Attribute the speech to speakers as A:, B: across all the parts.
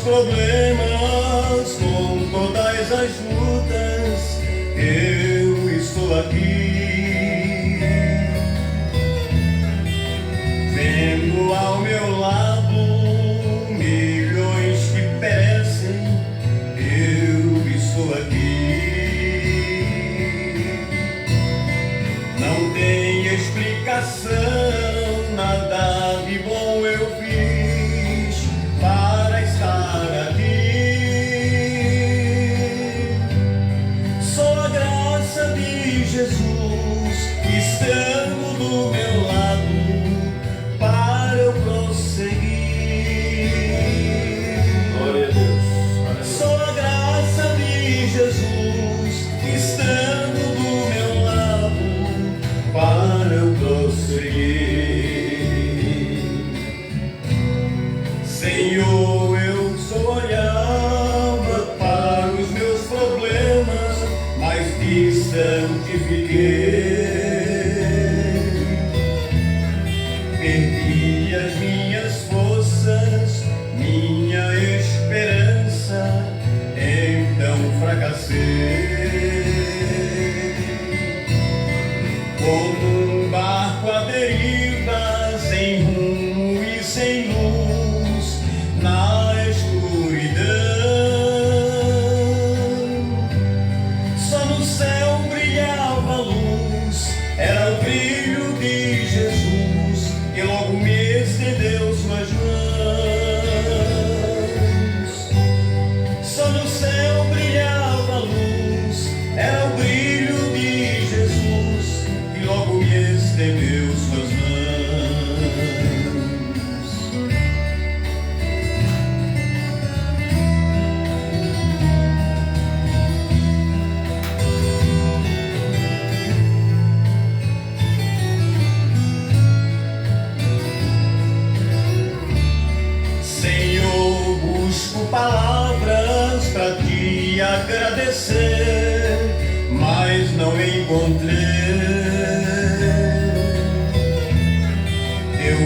A: problemas, com todas as lutas, eu estou aqui, vendo ao meu lado milhões que perecem, eu estou aqui. Não tem explicação, nada de bom eu fiz. santifiquei. Perdi as minhas forças, minha esperança, então fracassei. Como um barco à deriva, sem rumo e sem luz, na escuridão. Só no céu brilhava a luz, era o brilho de Jesus, que logo me estendeu suas mãos. Só no céu brilhava a luz, era o brilho de Jesus, que logo me estendeu suas mãos. Senhor, busco palavras para te agradecer, mas não encontrei. Teu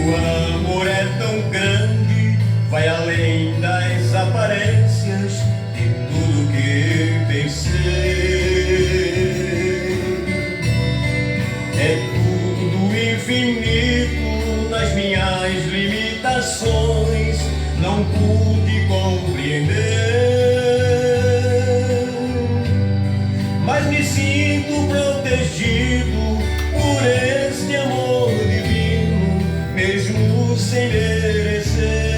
A: amor é tão grande, vai além das aparências de tudo que pensei. É tudo infinito nas minhas limitações, não pude compreender, mas me sinto protegido por este amor divino, mesmo sem merecer.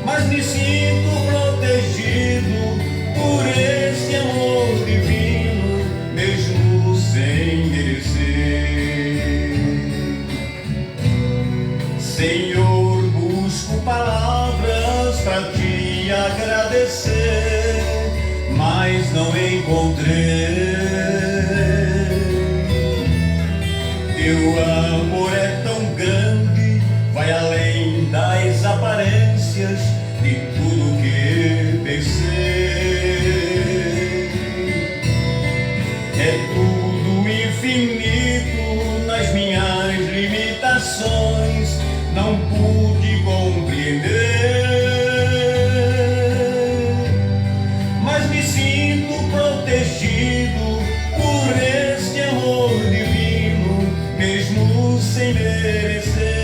A: Mas me sinto protegido por este amor divino, mesmo sem merecer. Senhor, busco palavras para te agradecer, mas não encontrei. Teu amor é tão grande, vai além das aparências de tudo que pensei. É tudo infinito nas minhas limitações, não pude compreender, mas me sinto protegido por este amor divino, mesmo sem merecer.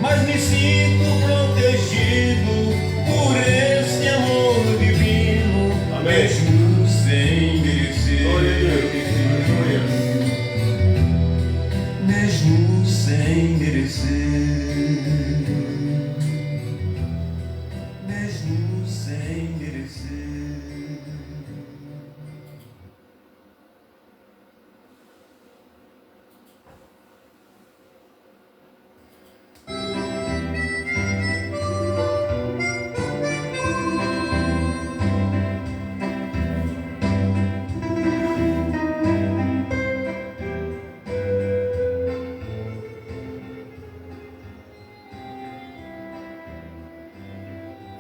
A: Mas me sinto protegido por este amor divino, mesmo sem merecer. Mesmo sem merecer, mesmo sem merecer.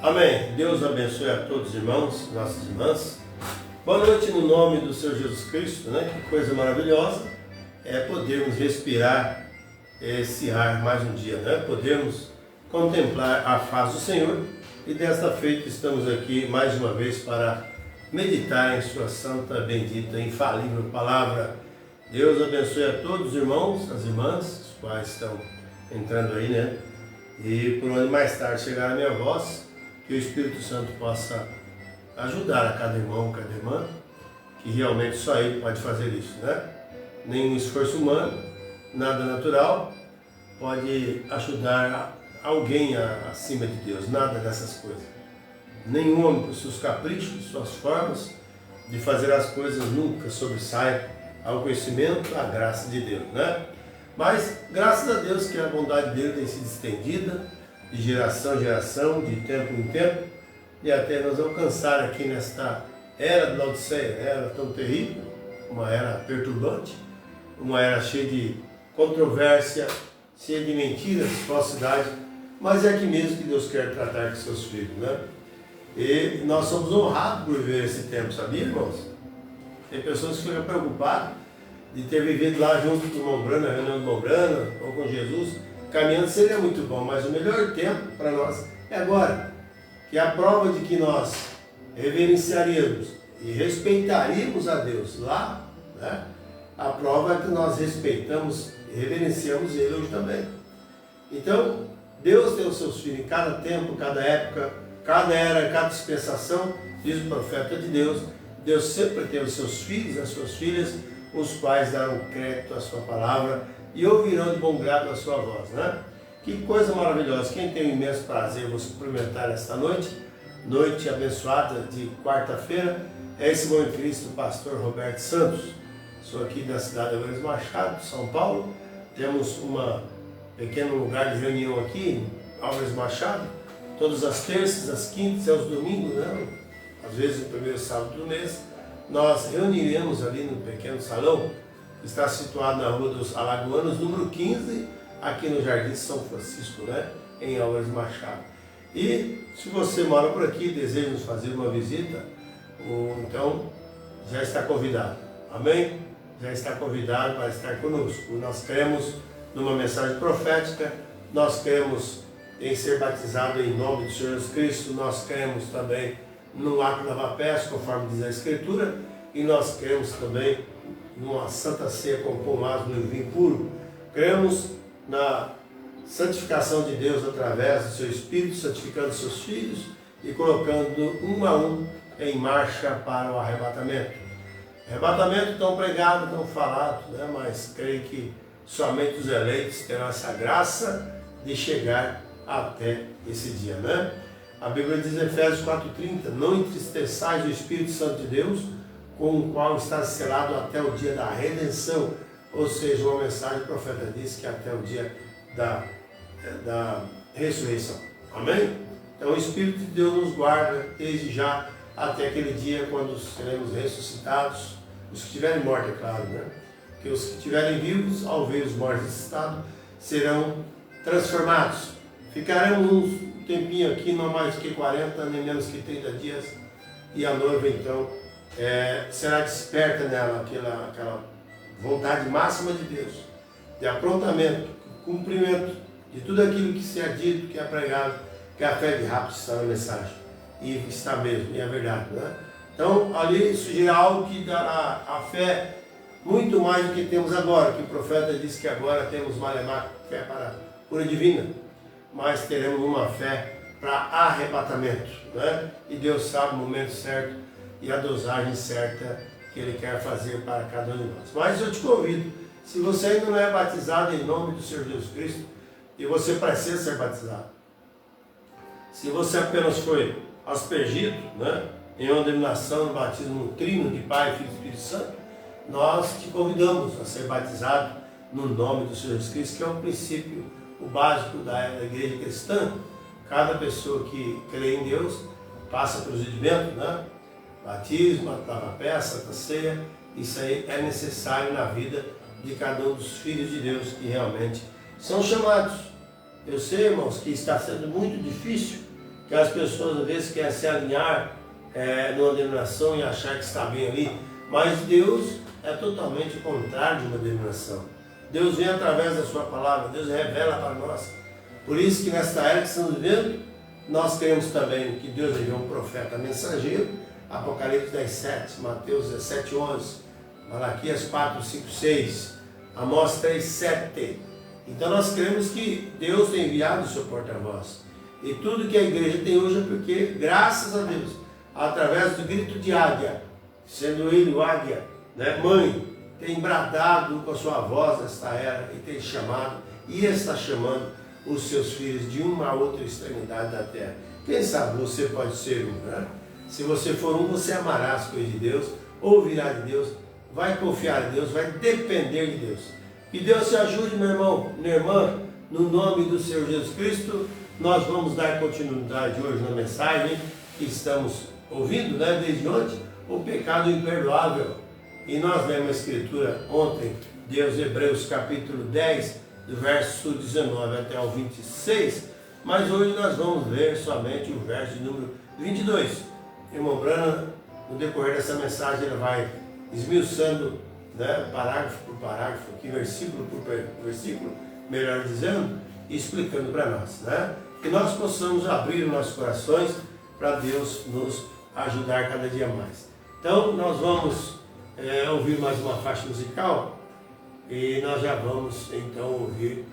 B: Amém. Deus abençoe a todos os irmãos, nossas irmãs. Boa noite no nome do Senhor Jesus Cristo, né? Que coisa maravilhosa é podermos respirar esse ar mais um dia, né? Podermos contemplar a face do Senhor, e desta feita estamos aqui mais uma vez para meditar em sua santa, bendita, infalível palavra. Deus abençoe a todos os irmãos, as irmãs, os quais estão entrando aí, né? E por onde mais tarde chegar a minha voz, que o Espírito Santo possa ajudar a cada irmão, cada irmã, que realmente só Ele pode fazer isso, né? Nenhum esforço humano, nada natural pode ajudar alguém acima de Deus, nada dessas coisas. Nenhum homem com seus caprichos, suas formas de fazer as coisas nunca sobressai ao conhecimento, à graça de Deus, né? Mas graças a Deus que a bondade dele tem sido estendida de geração em geração, de tempo em tempo, e até nos alcançar aqui nesta era de Laodiceia, era tão terrível, uma era perturbante, uma era cheia de controvérsia, cheia de mentiras, falsidade, mas é aqui mesmo que Deus quer tratar com seus filhos, né? E nós somos honrados por viver esse tempo, sabia, irmãos? Tem pessoas que ficam preocupadas de ter vivido lá junto com o irmão Brano, na reunião do irmão Brano, ou com Jesus. Caminhando seria muito bom, mas o melhor tempo para nós é agora. Que é a prova de que nós reverenciaríamos e respeitaríamos a Deus lá, né? A prova é que nós respeitamos e reverenciamos Ele hoje também. Então, Deus tem os seus filhos em cada tempo, cada época, cada era, cada dispensação, diz o profeta de Deus. Deus sempre tem os seus filhos, as suas filhas, os quais darão crédito à sua palavra e ouvirão de bom grado a sua voz, né? Que coisa maravilhosa. Quem tem o imenso prazer, vou cumprimentar esta noite abençoada de quarta-feira, é esse bom em Cristo, o pastor Roberto Santos. Sou aqui da cidade de Álvares Machado, São Paulo. Temos um pequeno lugar de reunião aqui, Álvares Machado, todas as terças, as quintas e aos domingos, né? Às vezes no primeiro sábado do mês, nós reuniremos ali no pequeno salão, que está situado na Rua dos Alagoanos, número 15, aqui no Jardim São Francisco, né? Em Álvares Machado. E se você mora por aqui e deseja nos fazer uma visita, então já está convidado. Amém? Já está convidado para estar conosco. Nós cremos numa mensagem profética, nós cremos em ser batizado em nome do Senhor Jesus Cristo, nós cremos também no ato de lavar pés, conforme diz a Escritura, e nós cremos também numa santa ceia com pão ázimo e vinho puro. Cremos na santificação de Deus através do seu Espírito, santificando seus filhos e colocando um a um em marcha para o arrebatamento. Arrebatamento tão pregado, tão falado, né? Mas creio que somente os eleitos terão essa graça de chegar até esse dia, né? A Bíblia diz em Efésios 4,30: não entristeçais o Espírito Santo de Deus, com o qual está selado até o dia da redenção. Ou seja, uma mensagem, o profeta diz que até o dia da ressurreição. Amém? Então o Espírito de Deus nos guarda desde já até aquele dia quando seremos ressuscitados. Os que tiverem morte, é claro, né? Que os que estiverem vivos, ao ver os mortos ressuscitados, serão transformados. Ficaremos um tempinho aqui, não mais que 40, nem menos que 30 dias, e a noiva então será desperta nela aquela vontade máxima de Deus, de aprontamento, cumprimento de tudo aquilo que se é dito, que é pregado, que a fé de rápido está na mensagem. E está mesmo, e é verdade, né? Então, ali surgirá algo que dará a fé muito mais do que temos agora, que o profeta diz que agora temos malemar, fé para cura divina, mas teremos uma fé para arrebatamento, né? E Deus sabe o momento certo e a dosagem certa que Ele quer fazer para cada um de nós. Mas eu te convido, se você ainda não é batizado em nome do Senhor Jesus Cristo, e você precisa ser batizado, se você apenas foi aspergido, né, em uma denominação, no batismo no trino de Pai, Filho e Espírito Santo, nós te convidamos a ser batizado no nome do Senhor Jesus Cristo, que é o princípio, o básico da igreja cristã. Cada pessoa que crê em Deus passa procedimento, né? Batismo, lava-pés, santa ceia. Isso aí é necessário na vida de cada um dos filhos de Deus que realmente são chamados. Eu sei, irmãos, que está sendo muito difícil, que as pessoas às vezes querem se alinhar numa denominação e achar que está bem ali, mas Deus é totalmente o contrário de uma denominação. Deus vem através da sua palavra, Deus revela para nós. Por isso que nesta era que estamos vivendo, nós queremos também que Deus enviou um profeta mensageiro, Apocalipse 10:7, Mateus 17:11, Malaquias 4:5-6, Amós 3:7. Então nós cremos que Deus tem enviado o seu porta-voz. E tudo que a igreja tem hoje é porque, graças a Deus, através do grito de águia, sendo ele o águia, né, mãe, tem bradado com a sua voz nesta era e tem chamado e está chamando os seus filhos de uma a outra extremidade da terra. Quem sabe você pode ser um, né? Se você for um, você amará as coisas de Deus, ouvirá de Deus, vai confiar em Deus, vai depender de Deus. Que Deus te ajude, meu irmão, minha irmã, no nome do Senhor Jesus Cristo. Nós vamos dar continuidade hoje na mensagem que estamos ouvindo, né, desde ontem, o pecado imperdoável. E nós lemos a Escritura ontem, Deus, Hebreus capítulo 10, do verso 19 até o 26, mas hoje nós vamos ler somente o verso de número 22. Irmão Branham, no decorrer dessa mensagem, ele vai esmiuçando, né, parágrafo por parágrafo, aqui, versículo por versículo, melhor dizendo, e explicando para nós, né? Que nós possamos abrir os nossos corações para Deus nos ajudar cada dia mais. Então, nós vamos ouvir mais uma faixa musical e nós já vamos, então, ouvir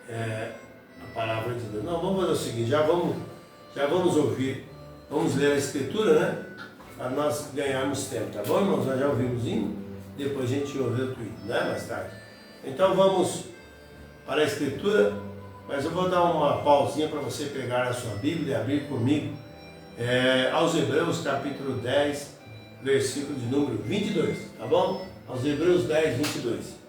B: a palavra de Deus. Não, vamos fazer o seguinte, já vamos ouvir, vamos ler a Escritura, né? Para nós ganharmos tempo, tá bom, irmãos? Nós já ouvimos hino, depois a gente ouve outro hino, né? Mais tarde. Então, vamos para a Escritura, mas eu vou dar uma pausinha para você pegar a sua Bíblia e abrir comigo aos Hebreus, capítulo 10, versículo de número 22, tá bom? Aos Hebreus 10, 22.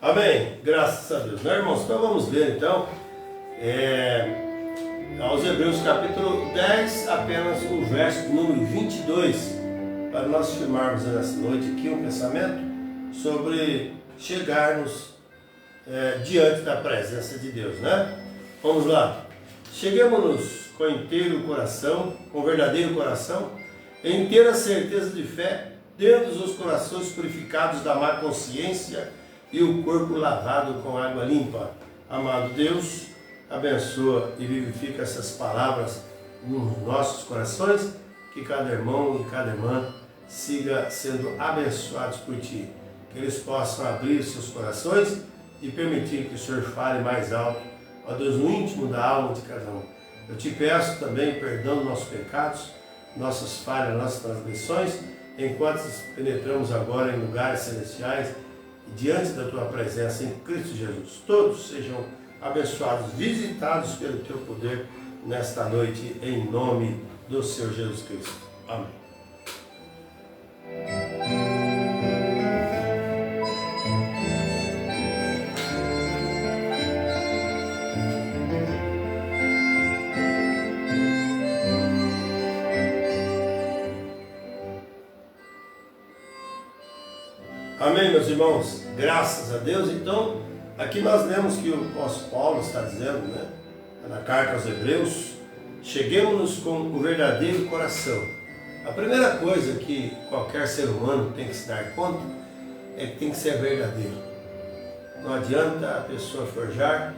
B: Amém? Graças a Deus. Né, irmãos? Então vamos ver então aos Hebreus capítulo 10, apenas o verso número 22, para nós firmarmos nessa noite aqui um pensamento sobre chegarmos diante da presença de Deus, né? Vamos lá. Cheguemos-nos com inteiro coração, com verdadeiro coração, em inteira certeza de fé, tendo os corações purificados da má consciência e o corpo lavado com água limpa. Amado Deus, abençoa e vivifica essas palavras nos nossos corações, que cada irmão e cada irmã siga sendo abençoados por Ti, que eles possam abrir seus corações e permitir que o Senhor fale mais alto, ó Deus, no íntimo da alma de cada um. Eu Te peço também perdão dos nossos pecados, nossas falhas, nossas transgressões, enquanto penetramos agora em lugares celestiais, diante da Tua presença em Cristo Jesus. Todos sejam abençoados, visitados pelo Teu poder nesta noite, em nome do Senhor Jesus Cristo. Amém. Amém, meus irmãos? Graças a Deus. Então, aqui nós lemos que o apóstolo Paulo está dizendo, né, na carta aos Hebreus, cheguemos-nos com o verdadeiro coração. A primeira coisa que qualquer ser humano tem que se dar conta é que tem que ser verdadeiro. Não adianta a pessoa forjar,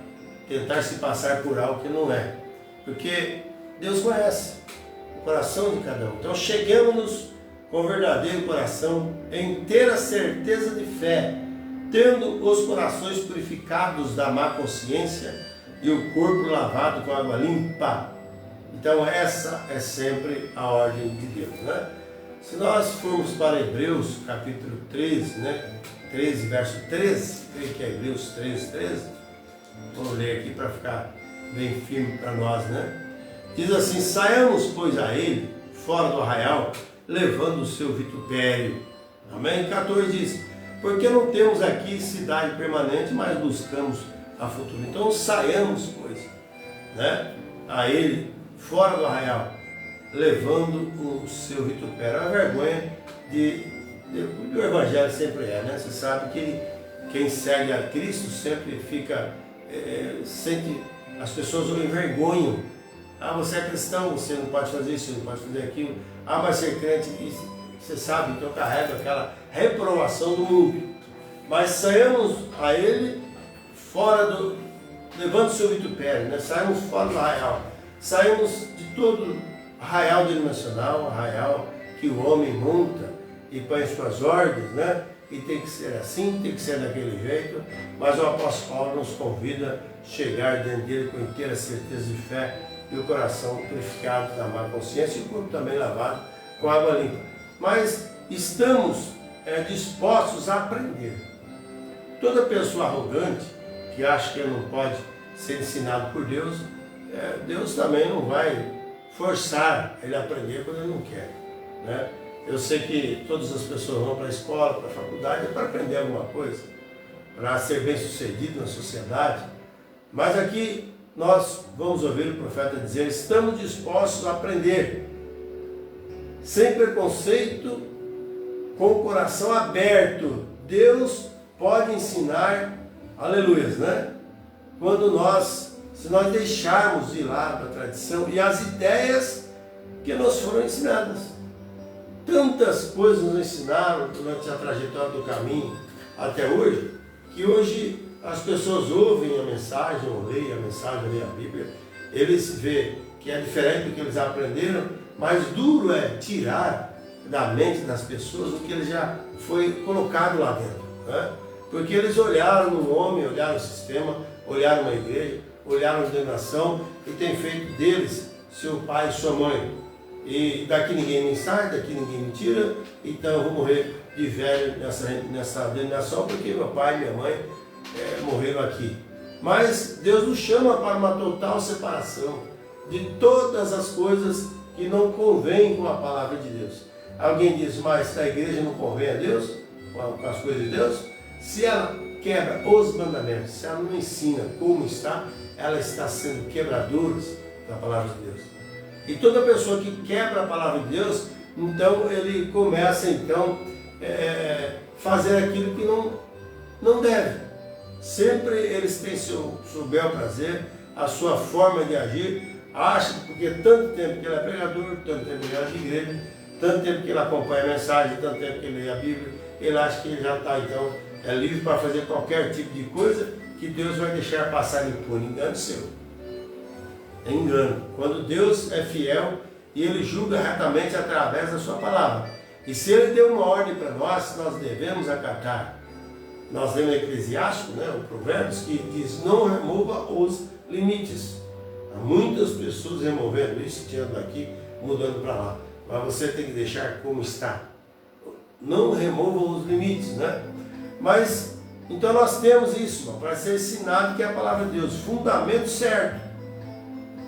B: tentar se passar por algo que não é, porque Deus conhece o coração de cada um. Então, cheguemos-nos com verdadeiro coração, em inteira certeza de fé, tendo os corações purificados da má consciência e o corpo lavado com água limpa. Então essa é sempre a ordem de Deus, né? Se nós formos para Hebreus capítulo 13, né? 13, verso 13, creio que é Hebreus 13, 13, vou ler aqui para ficar bem firme para nós, né? Diz assim: saiamos, pois, a ele, fora do arraial, levando o seu vitupério. Amém? 14 diz: porque não temos aqui cidade permanente, mas buscamos a futura. Então saiamos, pois, né, a ele, fora do arraial, levando o seu vitupério. A vergonha do Evangelho sempre é, né? Você sabe que quem segue a Cristo sempre fica, sente, as pessoas o envergonham. Ah, você é cristão, você não pode fazer isso, não pode fazer aquilo. Ah, mas ser crente, você sabe, então carrega aquela reprovação do mundo. mas saiamos a ele fora levando o seu vitupério, né? Saímos fora do arraial, saímos de todo arraial denominacional, arraial que o homem monta e põe suas ordens, né? E tem que ser assim, tem que ser daquele jeito, mas o apóstolo Paulo nos convida a chegar dentro dele com inteira certeza de fé e o coração purificado da má consciência e o corpo também lavado com água limpa. Mas estamos dispostos a aprender. Toda pessoa arrogante que acha que não pode ser ensinado por Deus, Deus também não vai forçar ele a aprender quando ele não quer, né? Eu sei que todas as pessoas vão para a escola, para a faculdade, para aprender alguma coisa, para ser bem sucedido na sociedade, mas aqui nós vamos ouvir o profeta dizer: estamos dispostos a aprender, sem preconceito, com o coração aberto. Deus pode ensinar, aleluias, né? Se nós deixarmos de lado a tradição e as ideias que nos foram ensinadas. Tantas coisas nos ensinaram durante a trajetória do caminho até hoje, que hoje as pessoas ouvem a mensagem, ou leem a mensagem, leem a Bíblia, eles veem que é diferente do que eles aprenderam, mas duro é tirar da mente das pessoas o que ele já foi colocado lá dentro, né? Porque eles olharam no homem, olharam o sistema, olharam a igreja, olharam a denominação e têm feito deles seu pai e sua mãe. E daqui ninguém me sai, daqui ninguém me tira, então eu vou morrer de velho nessa denominação, porque meu pai e minha mãe morreram aqui. Mas Deus nos chama para uma total separação de todas as coisas que não convêm com a palavra de Deus. Alguém diz: mas a igreja não convém a Deus, com as coisas de Deus? Se ela quebra os mandamentos, se ela não ensina como está, ela está sendo quebradora da palavra de Deus. E toda pessoa que quebra a palavra de Deus, então ele começa fazer aquilo que não deve. Sempre eles têm seu bel prazer, a sua forma de agir, acha que porque tanto tempo que ele é pregador, tanto tempo que ele é de igreja, tanto tempo que ele acompanha a mensagem, tanto tempo que ele lê a Bíblia, ele acha que ele já está então livre para fazer qualquer tipo de coisa que Deus vai deixar passar impune. Engano seu. É engano. Quando Deus é fiel e Ele julga retamente através da sua palavra. E se Ele deu uma ordem para nós, nós devemos acatar. Nós lemos Eclesiástico, né, o Provérbios, que diz: não remova os limites. Há muitas pessoas removendo isso, tirando daqui, mudando para lá. Mas você tem que deixar como está. Não remova os limites, né? Mas, então nós temos isso, irmão, para ser ensinado que é a palavra de Deus, fundamento certo.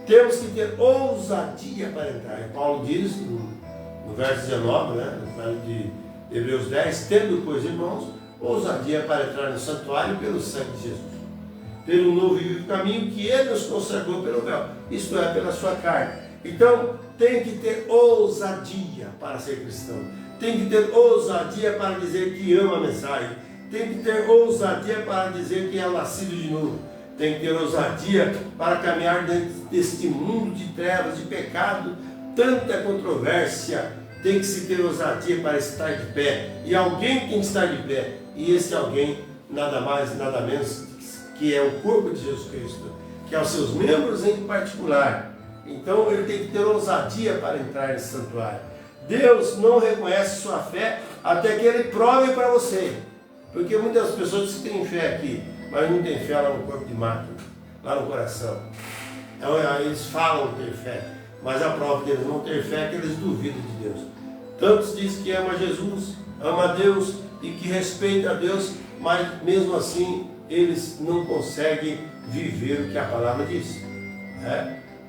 B: Temos que ter ousadia para entrar. E Paulo diz no verso 19, né, no de Hebreus 10, tendo, pois, irmãos, ousadia para entrar no santuário pelo sangue de Jesus, pelo novo e vivo caminho que Ele nos consagrou pelo véu, isto é, pela sua carne. Então, tem que ter ousadia para ser cristão. Tem que ter ousadia para dizer que ama a mensagem. Tem que ter ousadia para dizer que é nascido de novo. Tem que ter ousadia para caminhar dentro deste mundo de trevas, de pecado, tanta controvérsia. Tem que se ter ousadia para estar de pé. E alguém tem que estar de pé. E esse alguém, nada mais, nada menos, que é o corpo de Jesus Cristo, que é os seus membros em particular. Então ele tem que ter ousadia para entrar nesse santuário. Deus não reconhece sua fé até que Ele prove para você. Porque muitas pessoas dizem que têm fé aqui, mas não tem fé lá no corpo de máquina, lá no coração. Então, eles falam ter fé, mas a prova deles não ter fé é que eles duvidam de Deus. Tantos dizem que ama Jesus, ama a Deus e que respeita a Deus, mas mesmo assim eles não conseguem viver o que a palavra diz.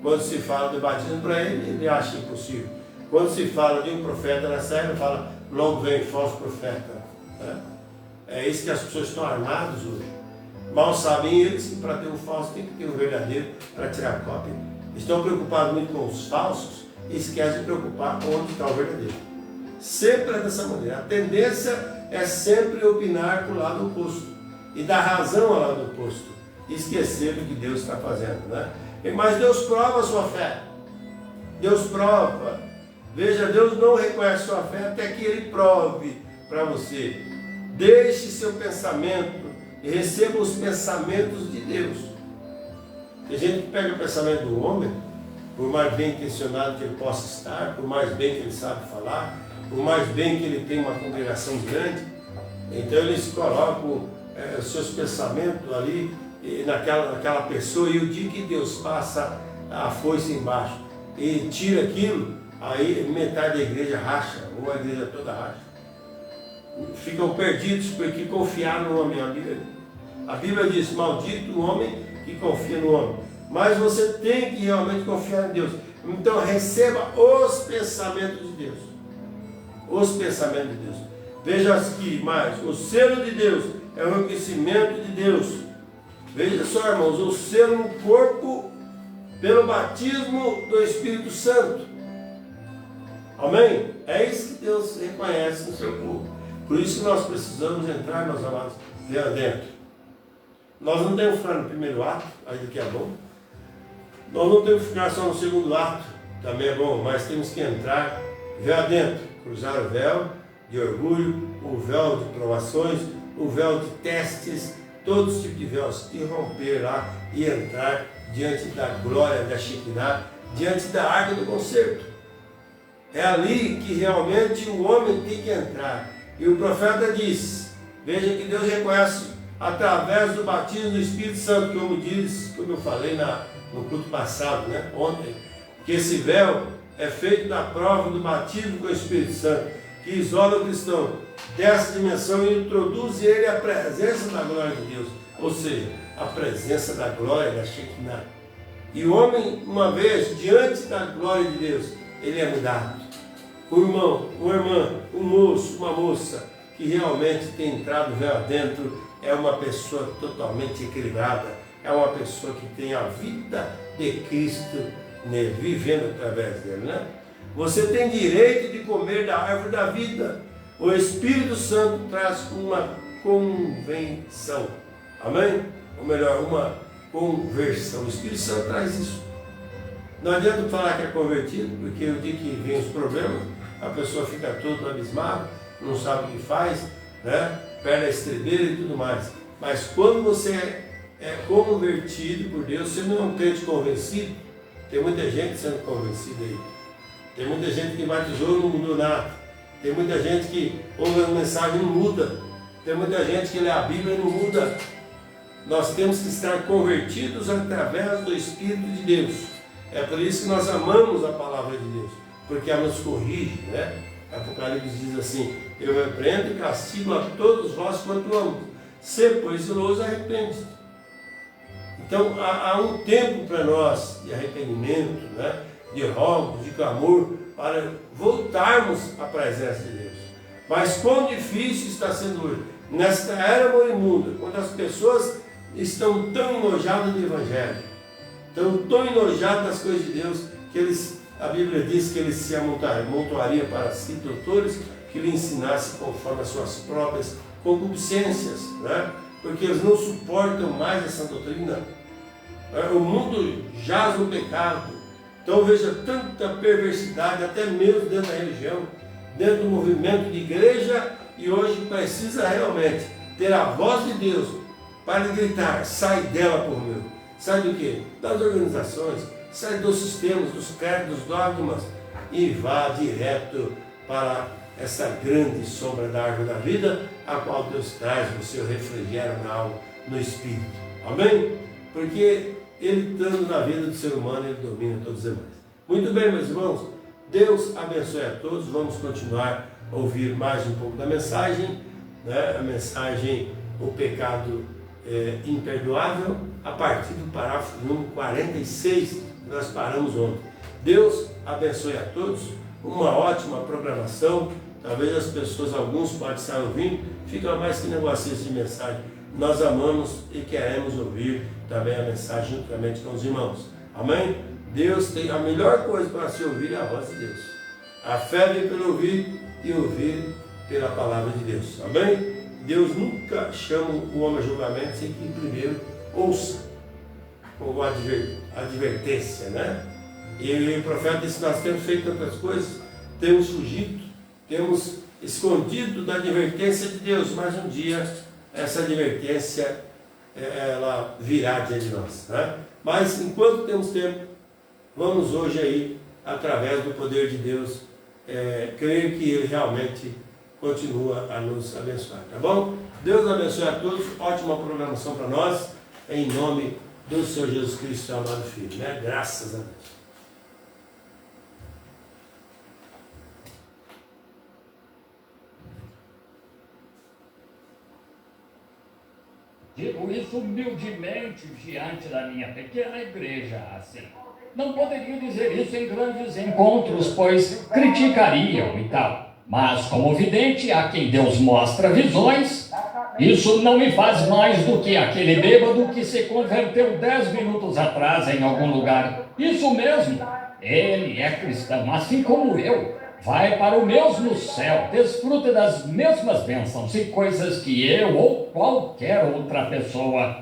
B: Quando se fala de batismo para ele acha impossível. Quando se fala de um profeta na terra, ele fala: logo vem falso profeta. É isso que as pessoas estão armadas hoje. Mal sabem eles que para ter um falso tem que ter um verdadeiro para tirar cópia. Estão preocupados muito com os falsos e esquecem de preocupar com onde está o verdadeiro. Sempre é dessa maneira. A tendência é sempre opinar para o lado oposto e dar razão ao lado oposto e esquecer do que Deus está fazendo, né? Mas Deus prova a sua fé. Deus prova. Veja, Deus não reconhece a sua fé até que Ele prove para você. Deixe seu pensamento e receba os pensamentos de Deus. Tem gente que pega o pensamento do homem, por mais bem intencionado que ele possa estar, por mais bem que ele sabe falar, por mais bem que ele tenha uma congregação grande, então eles colocam os seus pensamentos ali naquela pessoa, e o dia que Deus passa a foice embaixo e tira aquilo, aí metade da igreja racha, ou a igreja toda racha. Ficam perdidos porque confiaram no homem. A Bíblia diz: maldito o homem que confia no homem. Mas você tem que realmente confiar em Deus. Então receba os pensamentos de Deus. Os pensamentos de Deus. Veja aqui mais: o selo de Deus é o reconhecimento de Deus. Veja só, irmãos, o selo no corpo pelo batismo do Espírito Santo. Amém? É isso que Deus reconhece no seu corpo. Por isso que nós precisamos entrar, meus amados, ver adentro. Nós não temos que ficar no primeiro ato, ainda que é bom. Nós não temos que ficar só no segundo ato, também é bom, mas temos que entrar, ver adentro, cruzar o véu de orgulho, o véu de provações, o véu de testes, todos os tipos de véus, e romper lá e entrar diante da glória da Shekinah, diante da arca do concerto. É ali que realmente o homem tem que entrar. E o profeta diz, veja que Deus reconhece através do batismo do Espírito Santo, como eu falei no culto passado, né, ontem, que esse véu é feito da prova do batismo com o Espírito Santo, que isola o cristão dessa dimensão e introduz ele à presença da glória de Deus, ou seja, a presença da glória da Shekinah. E o homem, uma vez diante da glória de Deus, ele é mudado. Um irmão, uma irmã, um moço, uma moça que realmente tem entrado véu adentro é uma pessoa totalmente equilibrada, é uma pessoa que tem a vida de Cristo nele, vivendo através dele, né? Você tem direito de comer da árvore da vida. O Espírito Santo traz uma convenção, amém? Ou melhor, uma conversão. O Espírito Santo traz isso. Não adianta falar que é convertido, porque o dia que vem os problemas, a pessoa fica toda abismada, não sabe o que faz, né? Perde a estribeira e tudo mais. Mas quando você é convertido por Deus, você não é um crente convencido. Tem muita gente sendo convencida aí. Tem muita gente que batizou e não mudou nada. Tem muita gente que ouve a mensagem e não muda. Tem muita gente que lê a Bíblia e não muda. Nós temos que estar convertidos através do Espírito de Deus. É por isso que nós amamos a palavra de Deus, porque ela nos corrige, né? Apocalipse diz assim: eu repreendo e castigo a todos vós quanto amo. Se, pois, zeloso, arrepende. Então, há um tempo para nós de arrependimento, né? De rogo, de clamor, para voltarmos à presença de Deus. Mas quão difícil está sendo hoje, nesta era moribunda, quando as pessoas estão tão enojadas do Evangelho, estão tão enojadas das coisas de Deus, que a Bíblia diz que eles se amontoariam para si doutores que lhe ensinassem conforme as suas próprias concupiscências, né? Porque eles não suportam mais essa doutrina. O mundo jaz no pecado. Então veja tanta perversidade, até mesmo dentro da religião, dentro do movimento de igreja, e hoje precisa realmente ter a voz de Deus para gritar: sai dela, por meu. Sai do quê? Das organizações, sai dos sistemas, dos credos, dos dogmas, e vá direto para essa grande sombra da árvore da vida, a qual Deus traz o seu refrigério na alma, no espírito. Amém? Porque ele, estando na vida do ser humano, ele domina todos os demais. Muito bem, meus irmãos, Deus abençoe a todos. Vamos continuar a ouvir mais um pouco da mensagem, né? A mensagem, o pecado imperdoável, a partir do parágrafo número 46, que nós paramos ontem. Deus abençoe a todos, uma ótima programação. Talvez as pessoas, alguns podem estar ouvindo, ficam mais que negocinhos de mensagem. Nós amamos e queremos ouvir também a mensagem juntamente com os irmãos. Amém? Deus tem a melhor coisa para se ouvir, é a voz de Deus. A fé vem pelo ouvir e ouvir pela palavra de Deus. Amém? Deus nunca chama o homem a julgamento sem que primeiro ouça, com advertência, né? E o profeta disse: nós temos feito tantas coisas, temos fugido, temos escondido da advertência de Deus, mas um dia essa advertência ela virá diante de nós, né? Mas enquanto temos tempo, vamos hoje aí, através do poder de Deus, crer que Ele realmente continua a nos abençoar, tá bom? Deus abençoe a todos, ótima programação para nós, em nome do Senhor Jesus Cristo, seu amado Filho, né? Graças a Deus.
C: Digo isso humildemente diante da minha pequena igreja, assim. Não poderia dizer isso em grandes encontros, pois criticariam e tal. Mas, como vidente, a quem Deus mostra visões, isso não me faz mais do que aquele bêbado que se converteu 10 minutos atrás em algum lugar. Isso mesmo, ele é cristão, assim como eu. Vai para o mesmo céu, desfruta das mesmas bênçãos e coisas que eu ou qualquer outra pessoa.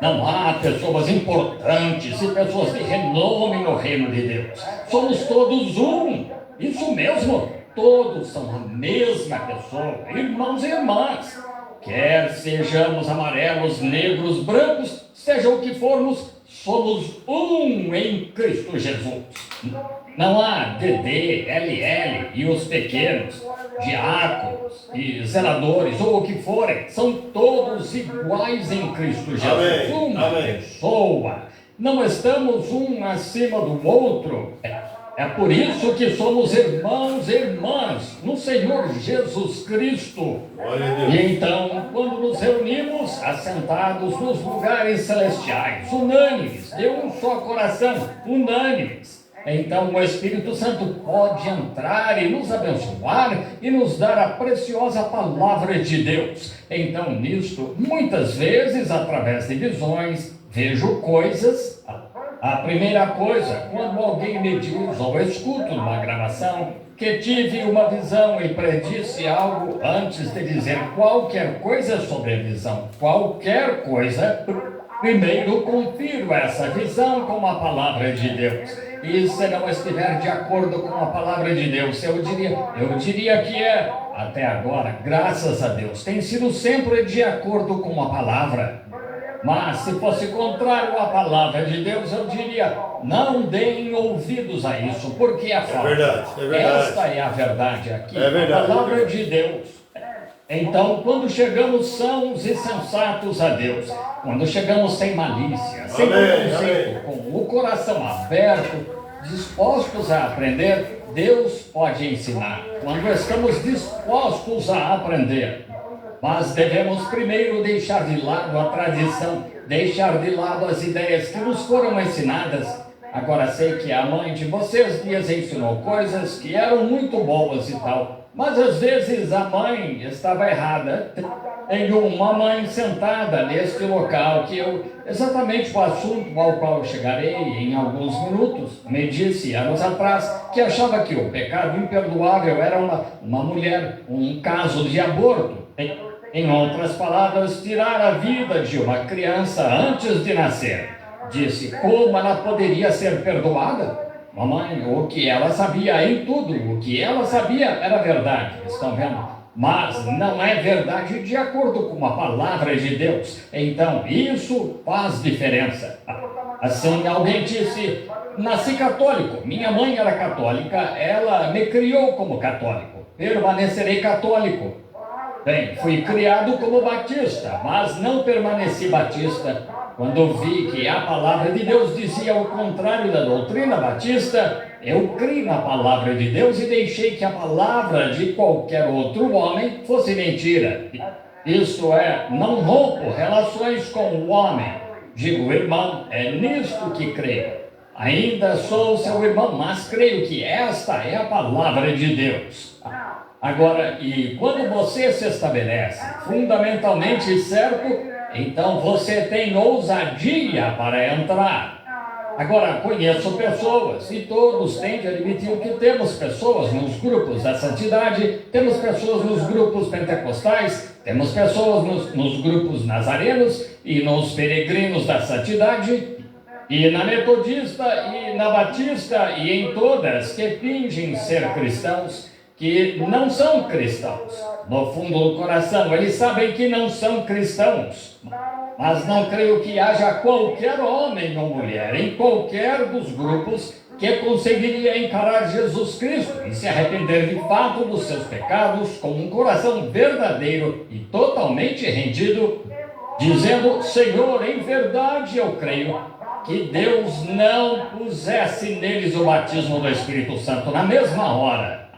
C: Não há pessoas importantes e pessoas de renome no reino de Deus. Somos todos um. Isso mesmo, todos são a mesma pessoa, irmãos e irmãs. Quer sejamos amarelos, negros, brancos, seja o que formos, somos um em Cristo Jesus. Não há DD, LL e os pequenos, diáconos e zeladores ou o que forem, são todos iguais em Cristo Jesus. Uma pessoa. Não estamos um acima do outro. É por isso que somos irmãos e irmãs no Senhor Jesus Cristo. E então, quando nos reunimos, assentados nos lugares celestiais, unânimes, de um só coração, unânimes, então o Espírito Santo pode entrar e nos abençoar e nos dar a preciosa palavra de Deus. Então, nisto, muitas vezes, através de visões, vejo coisas. A primeira coisa, quando alguém me diz ou escuto numa gravação que tive uma visão e predisse algo antes de dizer qualquer coisa sobre a visão, qualquer coisa, primeiro confiro essa visão com a palavra de Deus. E se não estiver de acordo com a palavra de Deus, eu diria que até agora, graças a Deus, tem sido sempre de acordo com a palavra. Mas se fosse contrário à palavra de Deus, eu diria, não deem ouvidos a isso, porque é falso.
B: É verdade.
C: Esta é a verdade aqui,
B: a
C: palavra de Deus. Então, quando chegamos sãos e sensatos a Deus, quando chegamos sem malícia, sem preconceito, com o coração aberto, dispostos a aprender, Deus pode ensinar. Quando estamos dispostos a aprender, mas devemos primeiro deixar de lado a tradição, deixar de lado as ideias que nos foram ensinadas. Agora sei que a mãe de vocês dias ensinou coisas que eram muito boas e tal, mas às vezes a mãe estava errada. Tenho uma mãe sentada neste local que exatamente o assunto ao qual eu chegarei em alguns minutos, me disse anos atrás que achava que o pecado imperdoável era uma mulher, um caso de aborto. Em outras palavras, tirar a vida de uma criança antes de nascer. Disse como ela poderia ser perdoada? Mamãe, o que ela sabia em tudo, o que ela sabia era verdade, estão vendo? Mas não é verdade de acordo com a palavra de Deus. Então, isso faz diferença. Assim, alguém disse, nasci católico, minha mãe era católica, ela me criou como católico, permanecerei católico. Bem, fui criado como batista, mas não permaneci batista. Quando vi que a palavra de Deus dizia o contrário da doutrina batista, eu criei na palavra de Deus e deixei que a palavra de qualquer outro homem fosse mentira. Isto é, não rompo relações com o homem. Digo, irmão, é nisto que creio. Ainda sou seu irmão, mas creio que esta é a palavra de Deus. Agora, e quando você se estabelece fundamentalmente certo, então você tem ousadia para entrar. Agora, conheço pessoas, e todos têm de admitir que temos pessoas nos grupos da santidade, temos pessoas nos grupos pentecostais, temos pessoas nos grupos nazarenos e nos peregrinos da santidade, e na metodista e na batista e em todas que fingem ser cristãos, que não são cristãos. No fundo do coração, eles sabem que não são cristãos. Mas não creio que haja qualquer homem ou mulher, em qualquer dos grupos, que conseguiria encarar Jesus Cristo e se arrepender de fato dos seus pecados com um coração verdadeiro e totalmente rendido, dizendo: Senhor, em verdade eu creio que Deus não pusesse neles o batismo do Espírito Santo na mesma hora.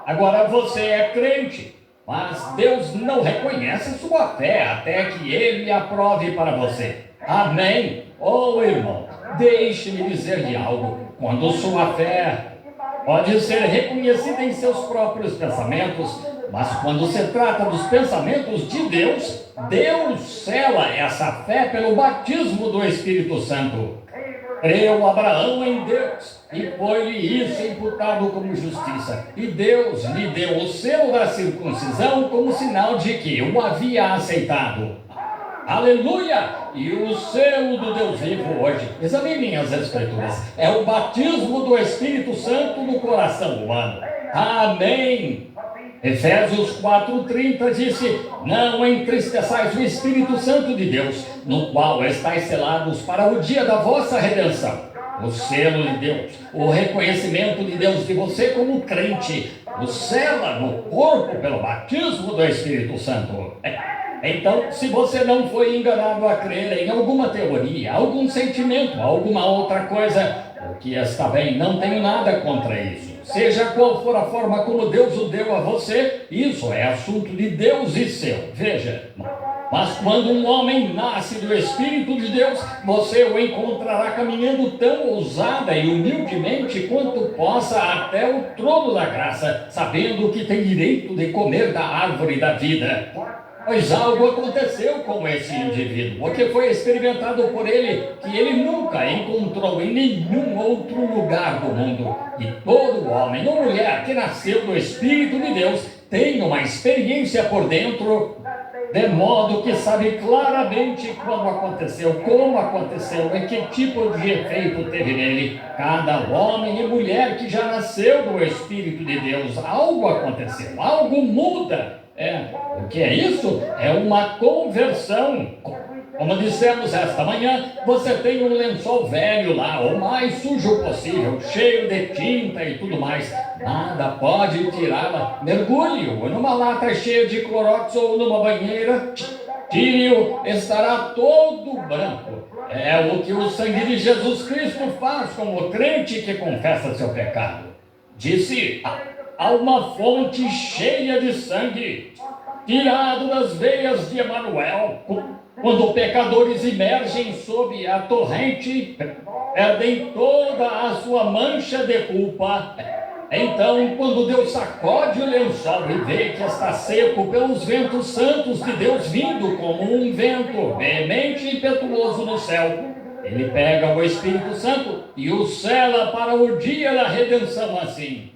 C: Agora você é crente, mas Deus não reconhece sua fé até que Ele aprove para você. Amém? Oh, irmão, deixe-me dizer-lhe algo. Quando sua fé pode ser reconhecida em seus próprios pensamentos, mas quando se trata dos pensamentos de Deus, Deus sela essa fé pelo batismo do Espírito Santo. Creu Abraão em Deus, e foi-lhe isso imputado como justiça. E Deus lhe deu o selo da circuncisão como sinal de que o havia aceitado. Aleluia! E o selo do Deus vivo hoje, examinem as Escrituras, é o batismo do Espírito Santo no coração humano. Amém! Efésios 4,30 disse: não entristeçais o Espírito Santo de Deus, no qual estáis selados para o dia da vossa redenção. O selo de Deus, o reconhecimento de Deus de você como crente, o sela no corpo pelo batismo do Espírito Santo. Então, se você não foi enganado a crer em alguma teoria, algum sentimento, alguma outra coisa, o que está bem, não tenho nada contra isso. Seja qual for a forma como Deus o deu a você, isso é assunto de Deus e seu. Veja, mas quando um homem nasce do Espírito de Deus, você o encontrará caminhando tão ousada e humildemente quanto possa até o trono da graça, sabendo que tem direito de comer da árvore da vida. Pois algo aconteceu com esse indivíduo, porque foi experimentado por ele que ele nunca encontrou em nenhum outro lugar do mundo. E todo homem ou mulher que nasceu do Espírito de Deus tem uma experiência por dentro, de modo que sabe claramente quando aconteceu, como aconteceu e que tipo de efeito teve nele. Cada homem e mulher que já nasceu do Espírito de Deus, algo aconteceu, algo muda. O que é isso? É uma conversão. Como dissemos esta manhã, você tem um lençol velho lá, o mais sujo possível, cheio de tinta e tudo mais. Nada pode tirá-la. Mergulhe-o numa lata cheia de clorox ou numa banheira. Tire-o, estará todo branco. É o que o sangue de Jesus Cristo faz com o crente que confessa seu pecado. Disse: há uma fonte cheia de sangue, tirado das veias de Emanuel. Quando pecadores emergem sob a torrente, perdem toda a sua mancha de culpa. Então, quando Deus sacode o lençol e vê que está seco pelos ventos santos de Deus vindo como um vento veemente e impetuoso no céu, Ele pega o Espírito Santo e o sela para o dia da redenção assim.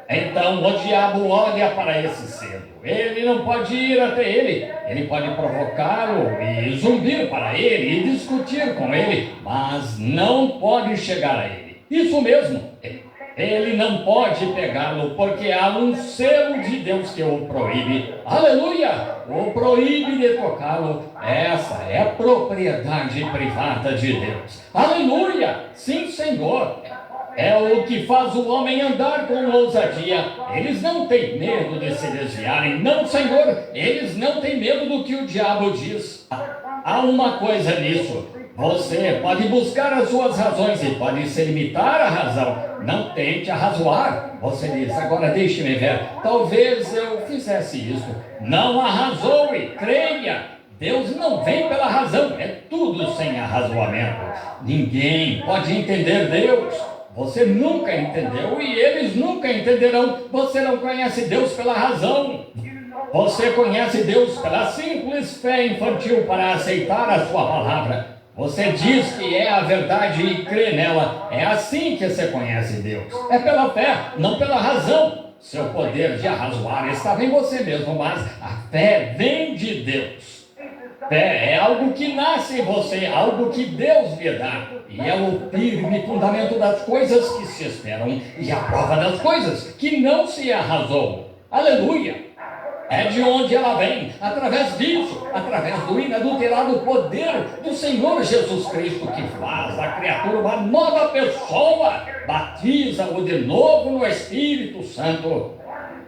C: Então o diabo olha para esse selo. Ele não pode ir até ele. Ele pode provocá-lo e zumbir para ele e discutir com ele, mas não pode chegar a ele. Isso mesmo. Ele não pode pegá-lo porque há um selo de Deus que o proíbe. Aleluia! O proíbe de tocá-lo. Essa é a propriedade privada de Deus. Aleluia! Sim, Senhor. É o que faz o homem andar com ousadia. Eles não têm medo de se desviarem. Não, Senhor. Eles não têm medo do que o diabo diz. Há uma coisa nisso. Você pode buscar as suas razões e pode se limitar à razão. Não tente arrazoar. Você diz: agora deixe-me ver. Talvez eu fizesse isso. Não arrazoe. Creia. Deus não vem pela razão. É tudo sem arrazoamento. Ninguém pode entender Deus. Você nunca entendeu e eles nunca entenderão. Você não conhece Deus pela razão. Você conhece Deus pela simples fé infantil para aceitar a sua palavra. Você diz que é a verdade e crê nela. É assim que você conhece Deus. É pela fé, não pela razão. Seu poder de arrazoar estava em você mesmo, mas a fé vem de Deus. Fé é algo que nasce em você, algo que Deus lhe dá. e é o firme fundamento das coisas que se esperam e a prova das coisas que não se arrasou. Aleluia! É de onde ela vem, através disso, através do inadulterado poder do Senhor Jesus Cristo, que faz da criatura uma nova pessoa, batiza-o de novo no Espírito Santo,